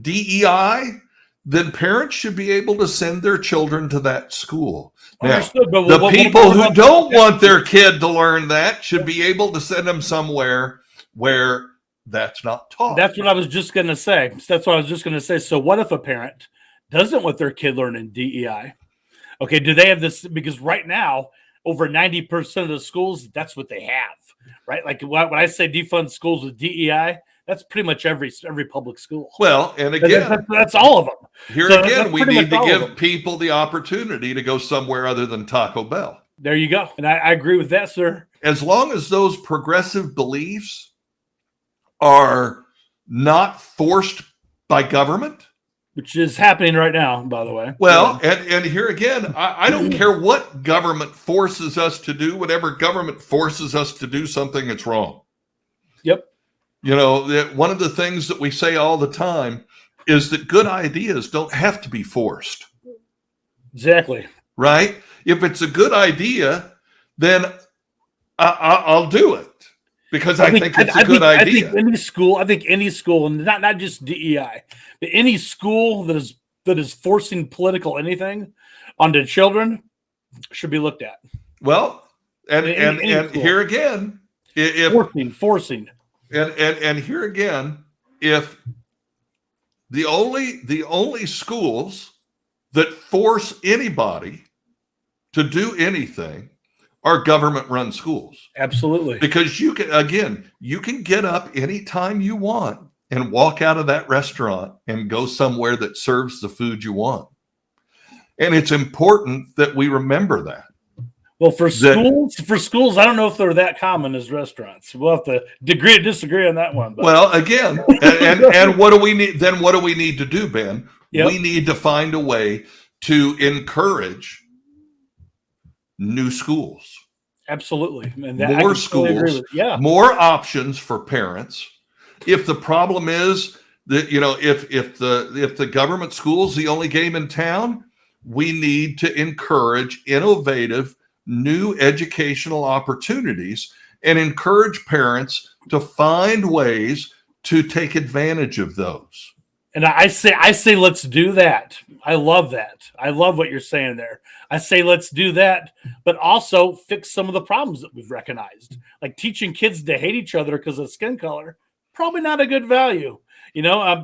[SPEAKER 2] DEI, then parents should be able to send their children to that school. Now, the people who don't want their kid to learn that should be able to send them somewhere where that's not taught.
[SPEAKER 1] That's what I was just going to say. So what if a parent doesn't want their kid learning DEI? Okay, do they have this? Because right now, over 90% of the schools, that's what they have, right? Like when I say defund schools with DEI, that's pretty much every public school.
[SPEAKER 2] Well, and again,
[SPEAKER 1] that's all of them.
[SPEAKER 2] Here again, we need to give people the opportunity to go somewhere other than Taco Bell.
[SPEAKER 1] There you go. And I agree with that, sir.
[SPEAKER 2] As long as those progressive beliefs are not forced by government,
[SPEAKER 1] which is happening right now, by the way.
[SPEAKER 2] Well, and here again, I don't care what government forces us to do. Whatever government forces us to do something, it's wrong.
[SPEAKER 1] Yep.
[SPEAKER 2] You know, one of the things that we say all the time is that good ideas don't have to be forced.
[SPEAKER 1] Exactly.
[SPEAKER 2] Right? If it's a good idea, then I'll do it because I think it's a good idea.
[SPEAKER 1] I think any school, and not just DEI, but any school that is forcing political anything onto children should be looked at.
[SPEAKER 2] Well, and here again, if
[SPEAKER 1] forcing.
[SPEAKER 2] And here again, if the only schools that force anybody to do anything are government-run schools.
[SPEAKER 1] Absolutely.
[SPEAKER 2] Because you can get up anytime you want and walk out of that restaurant and go somewhere that serves the food you want. And it's important that we remember that.
[SPEAKER 1] Well, for schools, I don't know if they're that common as restaurants. We'll have to disagree on that one. But.
[SPEAKER 2] Well, again, and what do we need? Then what do we need to do, Ben?
[SPEAKER 1] Yep.
[SPEAKER 2] We need to find a way to encourage new schools.
[SPEAKER 1] Absolutely, and
[SPEAKER 2] more schools, more options for parents. If the problem is that if the government school's the only game in town, we need to encourage innovative new educational opportunities and encourage parents to find ways to take advantage of those.
[SPEAKER 1] And I say let's do that. I love that. I love what you're saying there. I say let's do that, but also fix some of the problems that we've recognized. Like teaching kids to hate each other because of skin color, probably not a good value.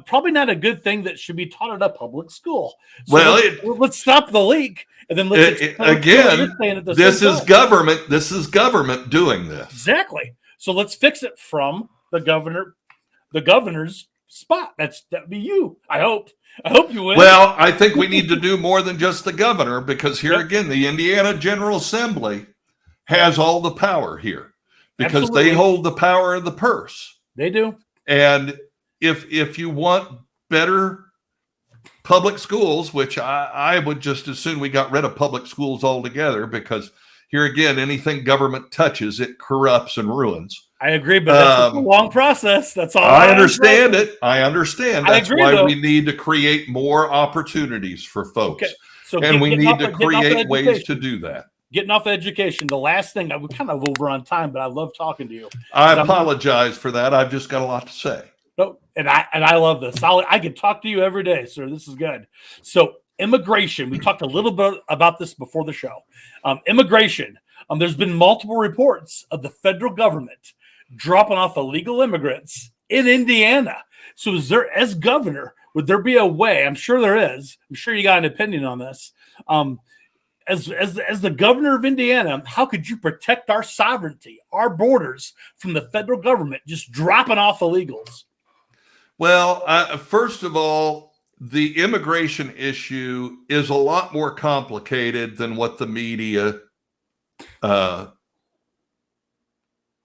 [SPEAKER 1] Probably not a good thing that should be taught at a public school. So let's stop the leak, and then let's
[SPEAKER 2] this is government. This is government doing this
[SPEAKER 1] exactly. So let's fix it from the governor's spot. That'd be you. I hope you win.
[SPEAKER 2] Well, I think we need to do more than just the governor, because here again, the Indiana General Assembly has all the power here because they hold the power of the purse.
[SPEAKER 1] They do.
[SPEAKER 2] And if you want better public schools, which I would just as soon we got rid of public schools altogether, because here again, anything government touches, it corrupts and ruins.
[SPEAKER 1] I agree, but that's a long process. That's all.
[SPEAKER 2] I understand it. I understand. That's
[SPEAKER 1] why
[SPEAKER 2] we need to create more opportunities for folks.
[SPEAKER 1] Okay. So
[SPEAKER 2] and we
[SPEAKER 1] getting
[SPEAKER 2] need
[SPEAKER 1] off
[SPEAKER 2] to
[SPEAKER 1] of- getting off of
[SPEAKER 2] create ways to
[SPEAKER 1] education.
[SPEAKER 2] do that.
[SPEAKER 1] Getting off education, the last thing, we're kind of over on time, but I love talking to you.
[SPEAKER 2] I apologize for that. I've just got a lot to say.
[SPEAKER 1] No, and I love this. I can talk to you every day, sir. This is good. So immigration, we talked a little bit about this before the show. Immigration, there's been multiple reports of the federal government dropping off illegal immigrants in Indiana. So is there, as governor, would there be a way? I'm sure there is. I'm sure you got an opinion on this. As the governor of Indiana, how could you protect our sovereignty, our borders from the federal government just dropping off illegals?
[SPEAKER 2] Well, first of all, the immigration issue is a lot more complicated than what the media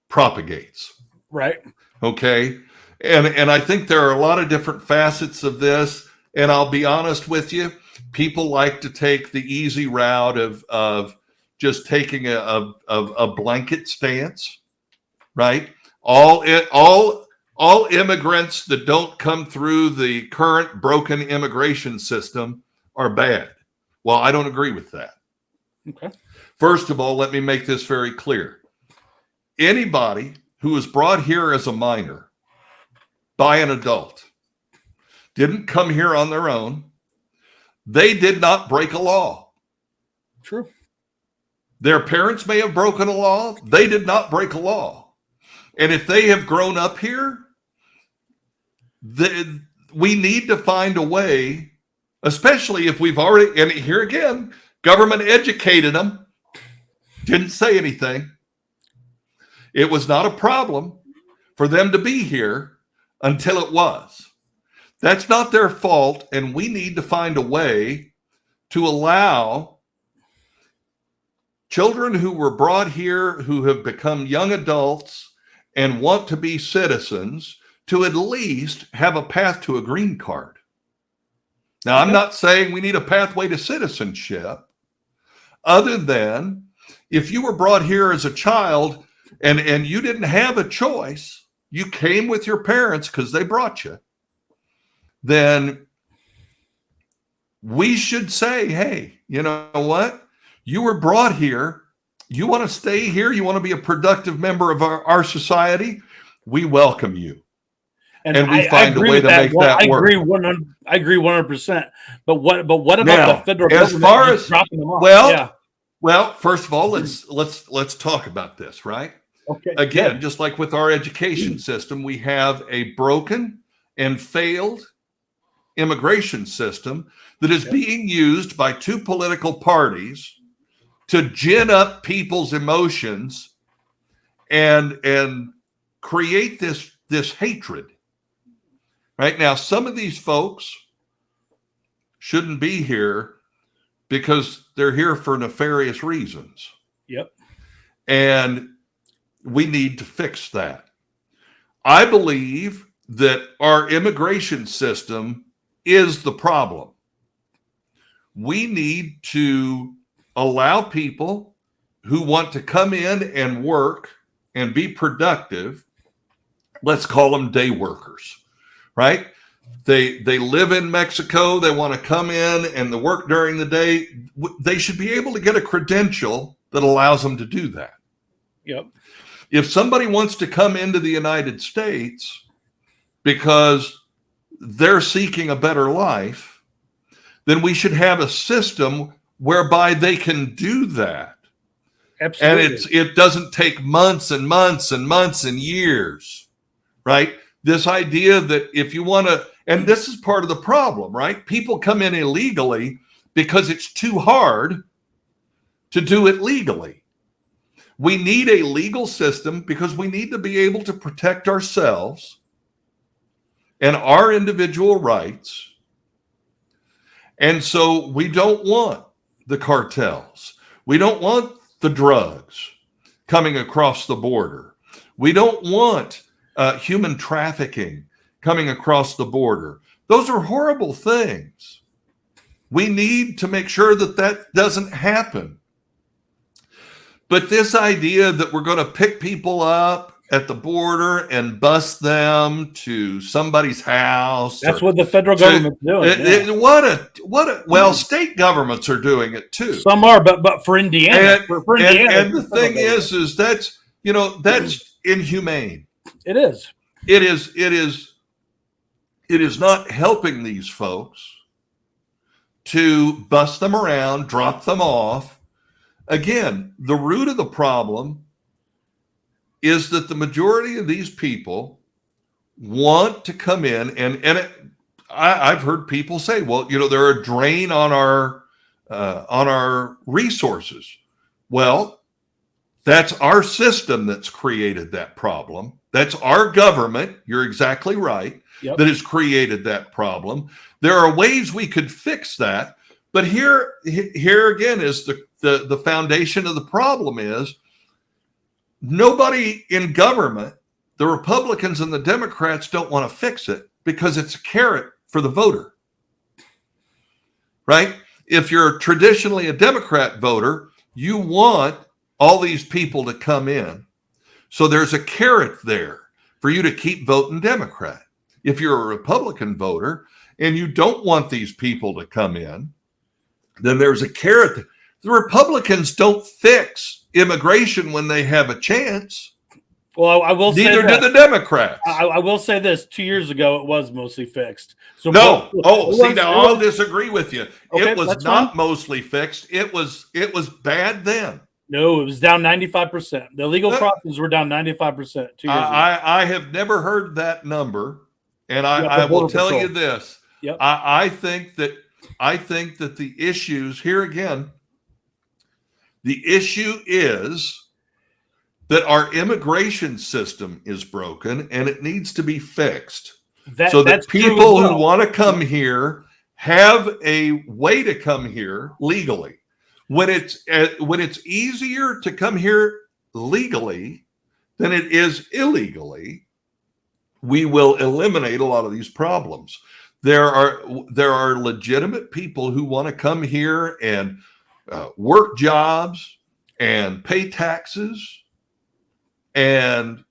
[SPEAKER 2] propagates.
[SPEAKER 1] Right.
[SPEAKER 2] Okay. And I think there are a lot of different facets of this. And I'll be honest with you, people like to take the easy route of just taking a blanket stance, right? All immigrants that don't come through the current broken immigration system are bad. Well, I don't agree with that.
[SPEAKER 1] Okay.
[SPEAKER 2] First of all, let me make this very clear. Anybody who was brought here as a minor by an adult didn't come here on their own. They did not break a law.
[SPEAKER 1] True.
[SPEAKER 2] Their parents may have broken a law. They did not break a law. And if they have grown up here, we need to find a way, especially if we've already, and here again, government educated them, didn't say anything. It was not a problem for them to be here until it was. That's not their fault, and we need to find a way to allow children who were brought here, who have become young adults and want to be citizens, to at least have a path to a green card. Now, I'm not saying we need a pathway to citizenship, other than if you were brought here as a child and you didn't have a choice, you came with your parents because they brought you, then we should say, hey, you know what? You were brought here. You want to stay here? You want to be a productive member of our society? We welcome you. And we find a way to make that work.
[SPEAKER 1] I agree 100%. But what about
[SPEAKER 2] now,
[SPEAKER 1] the federal
[SPEAKER 2] as
[SPEAKER 1] government
[SPEAKER 2] far
[SPEAKER 1] just
[SPEAKER 2] as
[SPEAKER 1] dropping them off?
[SPEAKER 2] Well, first of all, let's talk about this, right?
[SPEAKER 1] Okay.
[SPEAKER 2] Again, just like with our education system, we have a broken and failed immigration system that is being used by two political parties to gin up people's emotions and create this hatred. Right now, some of these folks shouldn't be here because they're here for nefarious reasons.
[SPEAKER 1] Yep.
[SPEAKER 2] And we need to fix that. I believe that our immigration system is the problem. We need to allow people who want to come in and work and be productive, let's call them day workers, right? They live in Mexico, they want to come in and work during the day. They should be able to get a credential that allows them to do that.
[SPEAKER 1] Yep.
[SPEAKER 2] If somebody wants to come into the United States because they're seeking a better life, then we should have a system whereby they can do that.
[SPEAKER 1] Absolutely.
[SPEAKER 2] And it doesn't take months and months and months and years, right? This idea that if you want to, and this is part of the problem, right? People come in illegally because it's too hard to do it legally. We need a legal system because we need to be able to protect ourselves and our individual rights. And so we don't want the cartels. We don't want the drugs coming across the border. We don't want human trafficking coming across the border. Those are horrible things. We need to make sure that that doesn't happen. But this idea that we're going to pick people up at the border and bus them to somebody's house.
[SPEAKER 1] That's what the federal government's doing.
[SPEAKER 2] Well, state governments are doing it too.
[SPEAKER 1] Some are, but for Indiana,
[SPEAKER 2] and the thing is that's inhumane.
[SPEAKER 1] It is.
[SPEAKER 2] It is not helping these folks to bus them around, drop them off. Again, the root of the problem is that the majority of these people want to come in, and I've heard people say, well, they're a drain on our resources. Well, that's our system that's created that problem. That's our government. You're exactly right.
[SPEAKER 1] Yep.
[SPEAKER 2] That has created that problem. There are ways we could fix that, but here again is the foundation of the problem is nobody in government, the Republicans and the Democrats, don't want to fix it because it's a carrot for the voter, right? If you're traditionally a Democrat voter, you want all these people to come in. So there's a carrot there for you to keep voting Democrat. If you're a Republican voter and you don't want these people to come in, then there's a carrot. The Republicans don't fix immigration when they have a chance.
[SPEAKER 1] Well, I will say
[SPEAKER 2] neither did the Democrats.
[SPEAKER 1] I will say this: 2 years ago, it was mostly fixed. So
[SPEAKER 2] I'll disagree with you.
[SPEAKER 1] Okay,
[SPEAKER 2] it was not mostly fixed. It was bad then.
[SPEAKER 1] No, it was down 95%. The illegal crossings were down 95% 2 years ago.
[SPEAKER 2] I have never heard that number, and I will tell you this.
[SPEAKER 1] Yep.
[SPEAKER 2] I think that the issues here again. The issue is that our immigration system is broken and it needs to be fixed so that people who want to come here have a way to come here legally. When it's easier to come here legally than it is illegally, we will eliminate a lot of these problems. There are legitimate people who want to come here and work jobs and pay taxes, and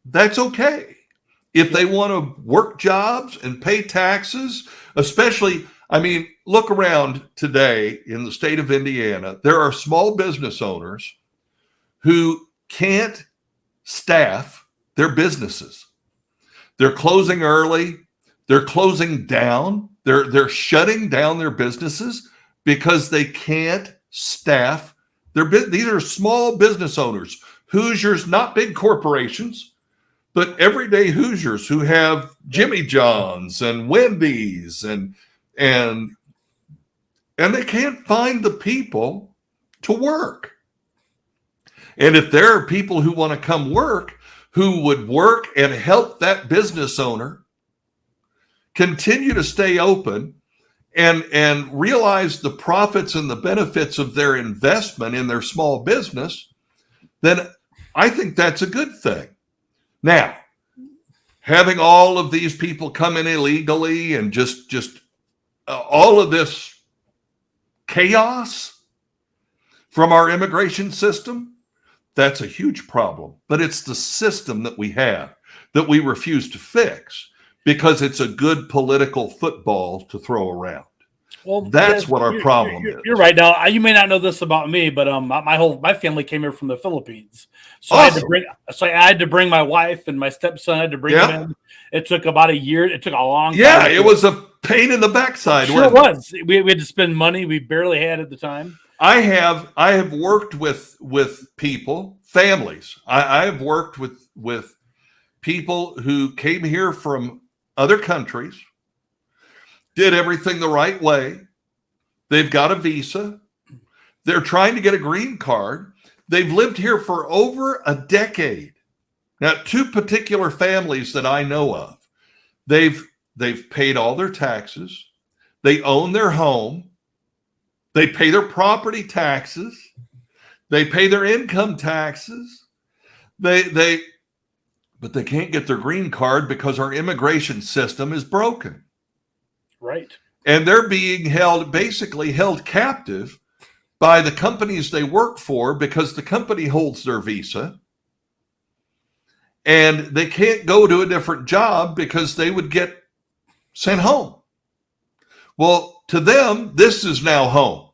[SPEAKER 2] that's okay. If they want to work jobs and pay taxes, especially, look around today in the state of Indiana, there are small business owners who can't staff their businesses. They're closing early. They're closing down. They're shutting down their businesses because they can't staff these are small business owners, Hoosiers, not big corporations, but everyday Hoosiers who have Jimmy John's and Wendy's and they can't find the people to work. And if there are people who want to come work, who would work and help that business owner continue to stay open and realize the profits and the benefits of their investment in their small business, then I think that's a good thing. Now, having all of these people come in illegally and just all of this chaos from our immigration system, that's a huge problem. But it's the system that we have that we refuse to fix because it's a good political football to throw around. Well, that's what our problem is.
[SPEAKER 1] You're right. Now, you may not know this about me, but my family came here from the Philippines, so
[SPEAKER 2] awesome.
[SPEAKER 1] I had to bring my wife and my stepson. I had to bring them in. It took about a year. It took a long time.
[SPEAKER 2] Yeah, it was a pain in the backside.
[SPEAKER 1] Sure, it was. We had to spend money we barely had at the time.
[SPEAKER 2] I have worked with people, families. I have worked with people who came here from other countries, did everything the right way. They've got a visa. They're trying to get a green card. They've lived here for over a decade. Now, two particular families that I know of, they've paid all their taxes. They own their home. They pay their property taxes. They pay their income taxes. But they can't get their green card because our immigration system is broken.
[SPEAKER 1] Right.
[SPEAKER 2] And they're being basically held captive by the companies they work for because the company holds their visa. and they can't go to a different job because they would get sent home. Well, to them, this is now home.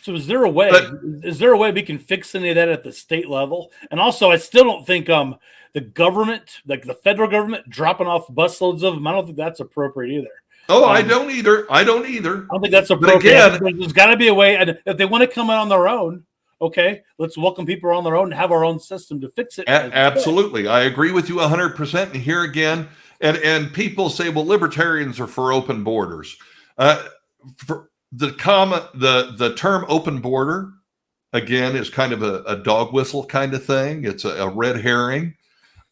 [SPEAKER 1] So is there a way we can fix any of that at the state level? And also, I still don't think the government, like the federal government, dropping off busloads of them, I don't think that's appropriate either.
[SPEAKER 2] Oh, I don't either. I don't
[SPEAKER 1] think that's appropriate. Again, there's got to be a way. And if they want to come in on their own, okay, let's welcome people on their own and have our own system to fix it.
[SPEAKER 2] Absolutely. I agree with you 100%. And here again, and people say, well, libertarians are for open borders. For the term open border, again, is kind of a dog whistle kind of thing. It's a red herring.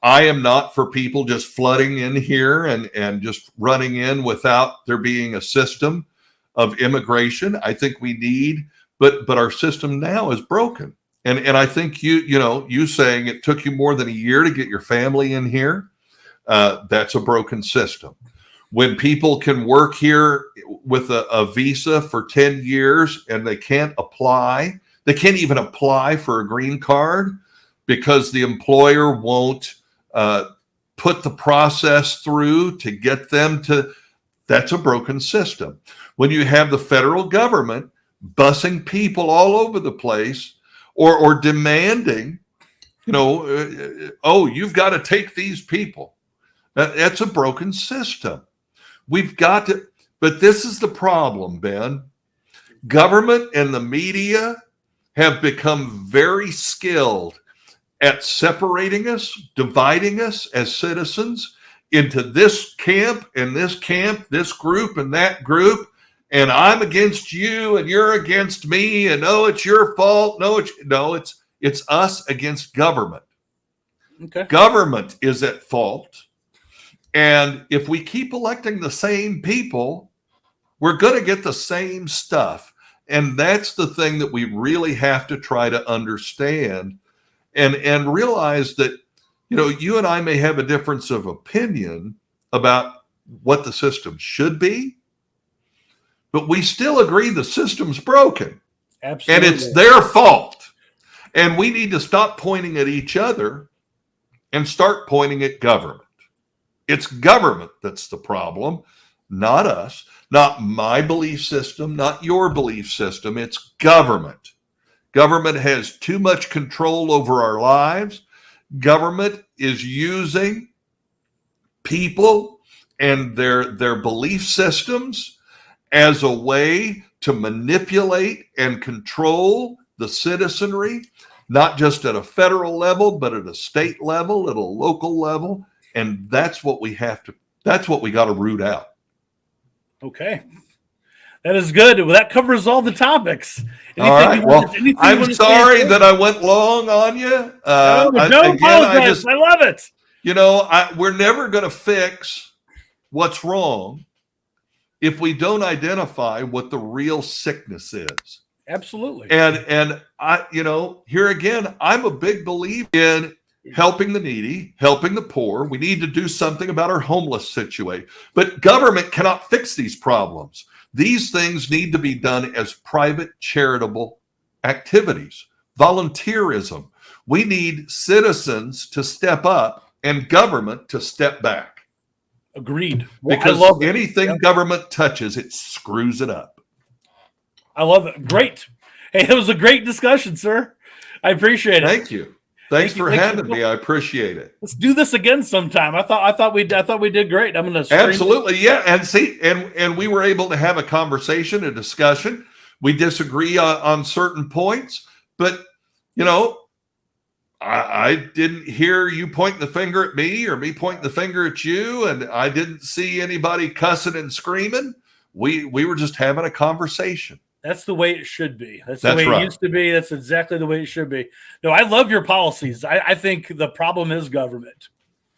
[SPEAKER 2] I am not for people just flooding in here and just running in without there being a system of immigration. I think we need, but our system now is broken. And I think you saying it took you more than a year to get your family in here, that's a broken system. When people can work here with a visa for 10 years and they can't even apply for a green card because the employer won't put the process through to get them to, that's a broken system. When you have the federal government busing people all over the place or demanding, oh, you've got to take these people. That's a broken system. We've got to, but this is the problem, Ben. Government and the media have become very skilled at separating us, dividing us as citizens into this camp, this group and that group, and I'm against you and you're against me, and no, it's your fault. No, it's us against government.
[SPEAKER 1] Okay.
[SPEAKER 2] Government is at fault. And if we keep electing the same people, we're going to get the same stuff. And that's the thing that we really have to try to understand and realize that, you and I may have a difference of opinion about what the system should be, but we still agree the system's broken.
[SPEAKER 1] Absolutely.
[SPEAKER 2] And it's their fault. And we need to stop pointing at each other and start pointing at government. It's government that's the problem, not us, not my belief system, not your belief system. It's government. Government has too much control over our lives. Government is using people and their belief systems as a way to manipulate and control the citizenry, not just at a federal level, but at a state level, at a local level. And that's what we got to root out.
[SPEAKER 1] Okay. That is good. Well, that covers all the topics.
[SPEAKER 2] All right. Well, I'm sorry that I went long on you.
[SPEAKER 1] Don't apologize. I love it.
[SPEAKER 2] We're never going to fix what's wrong if we don't identify what the real sickness is.
[SPEAKER 1] Absolutely.
[SPEAKER 2] And I, here again, I'm a big believer in helping the needy, helping the poor. We need to do something about our homeless situation. But government cannot fix these problems. These things need to be done as private charitable activities, volunteerism. We need citizens to step up and government to step back.
[SPEAKER 1] Agreed.
[SPEAKER 2] Because anything government touches, it screws it up.
[SPEAKER 1] I love it. Great. Hey, it was a great discussion, sir. I appreciate it.
[SPEAKER 2] Thank you. Thanks for having me. I appreciate it.
[SPEAKER 1] Let's do this again sometime. I thought we did great. I'm going to
[SPEAKER 2] absolutely, yeah. And see, and we were able to have a conversation, a discussion. We disagree on certain points, but I didn't hear you pointing the finger at me or me pointing the finger at you, and I didn't see anybody cussing and screaming. We were just having a conversation.
[SPEAKER 1] That's the way it should be. That's the way it used to be. That's exactly the way it should be. No, I love your policies. I think the problem is government.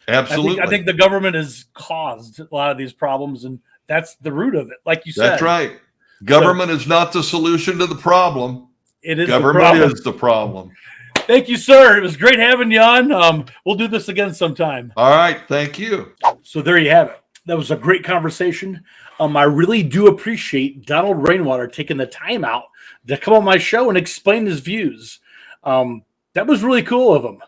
[SPEAKER 2] Absolutely.
[SPEAKER 1] I think the government has caused a lot of these problems, and that's the root of it. Like you said.
[SPEAKER 2] That's right. Government is not the solution to the problem.
[SPEAKER 1] It is
[SPEAKER 2] government is the problem.
[SPEAKER 1] Thank you, sir. It was great having you on. We'll do this again sometime.
[SPEAKER 2] All right. Thank you.
[SPEAKER 1] So there you have it. That was a great conversation. I really do appreciate Donald Rainwater taking the time out to come on my show and explain his views. That was really cool of him.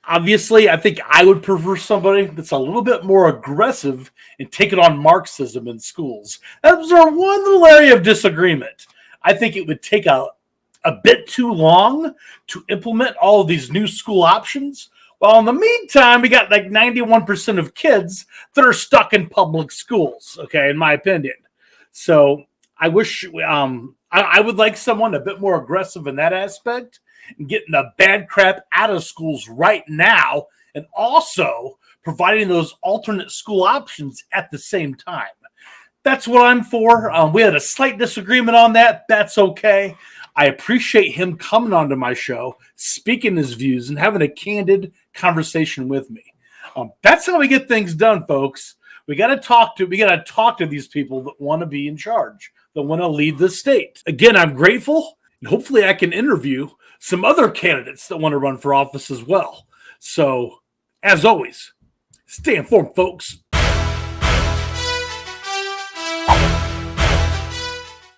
[SPEAKER 1] Obviously, I think I would prefer somebody that's a little bit more aggressive in taking on Marxism in schools. That's our one little area of disagreement. I think it would take a bit too long to implement all of these new school options. While in the meantime, we got like 91% of kids that are stuck in public schools, okay, in my opinion. So I wish I would like someone a bit more aggressive in that aspect and getting the bad crap out of schools right now, and also providing those alternate school options at the same time. That's what I'm for. We had a slight disagreement on that. That's okay. I appreciate him coming onto my show, speaking his views, and having a candid conversation with me. That's how we get things done, folks. We got to talk to these people that want to be in charge, that want to lead the state. Again, I'm grateful, and hopefully I can interview some other candidates that want to run for office as well. So, as always, stay informed, folks.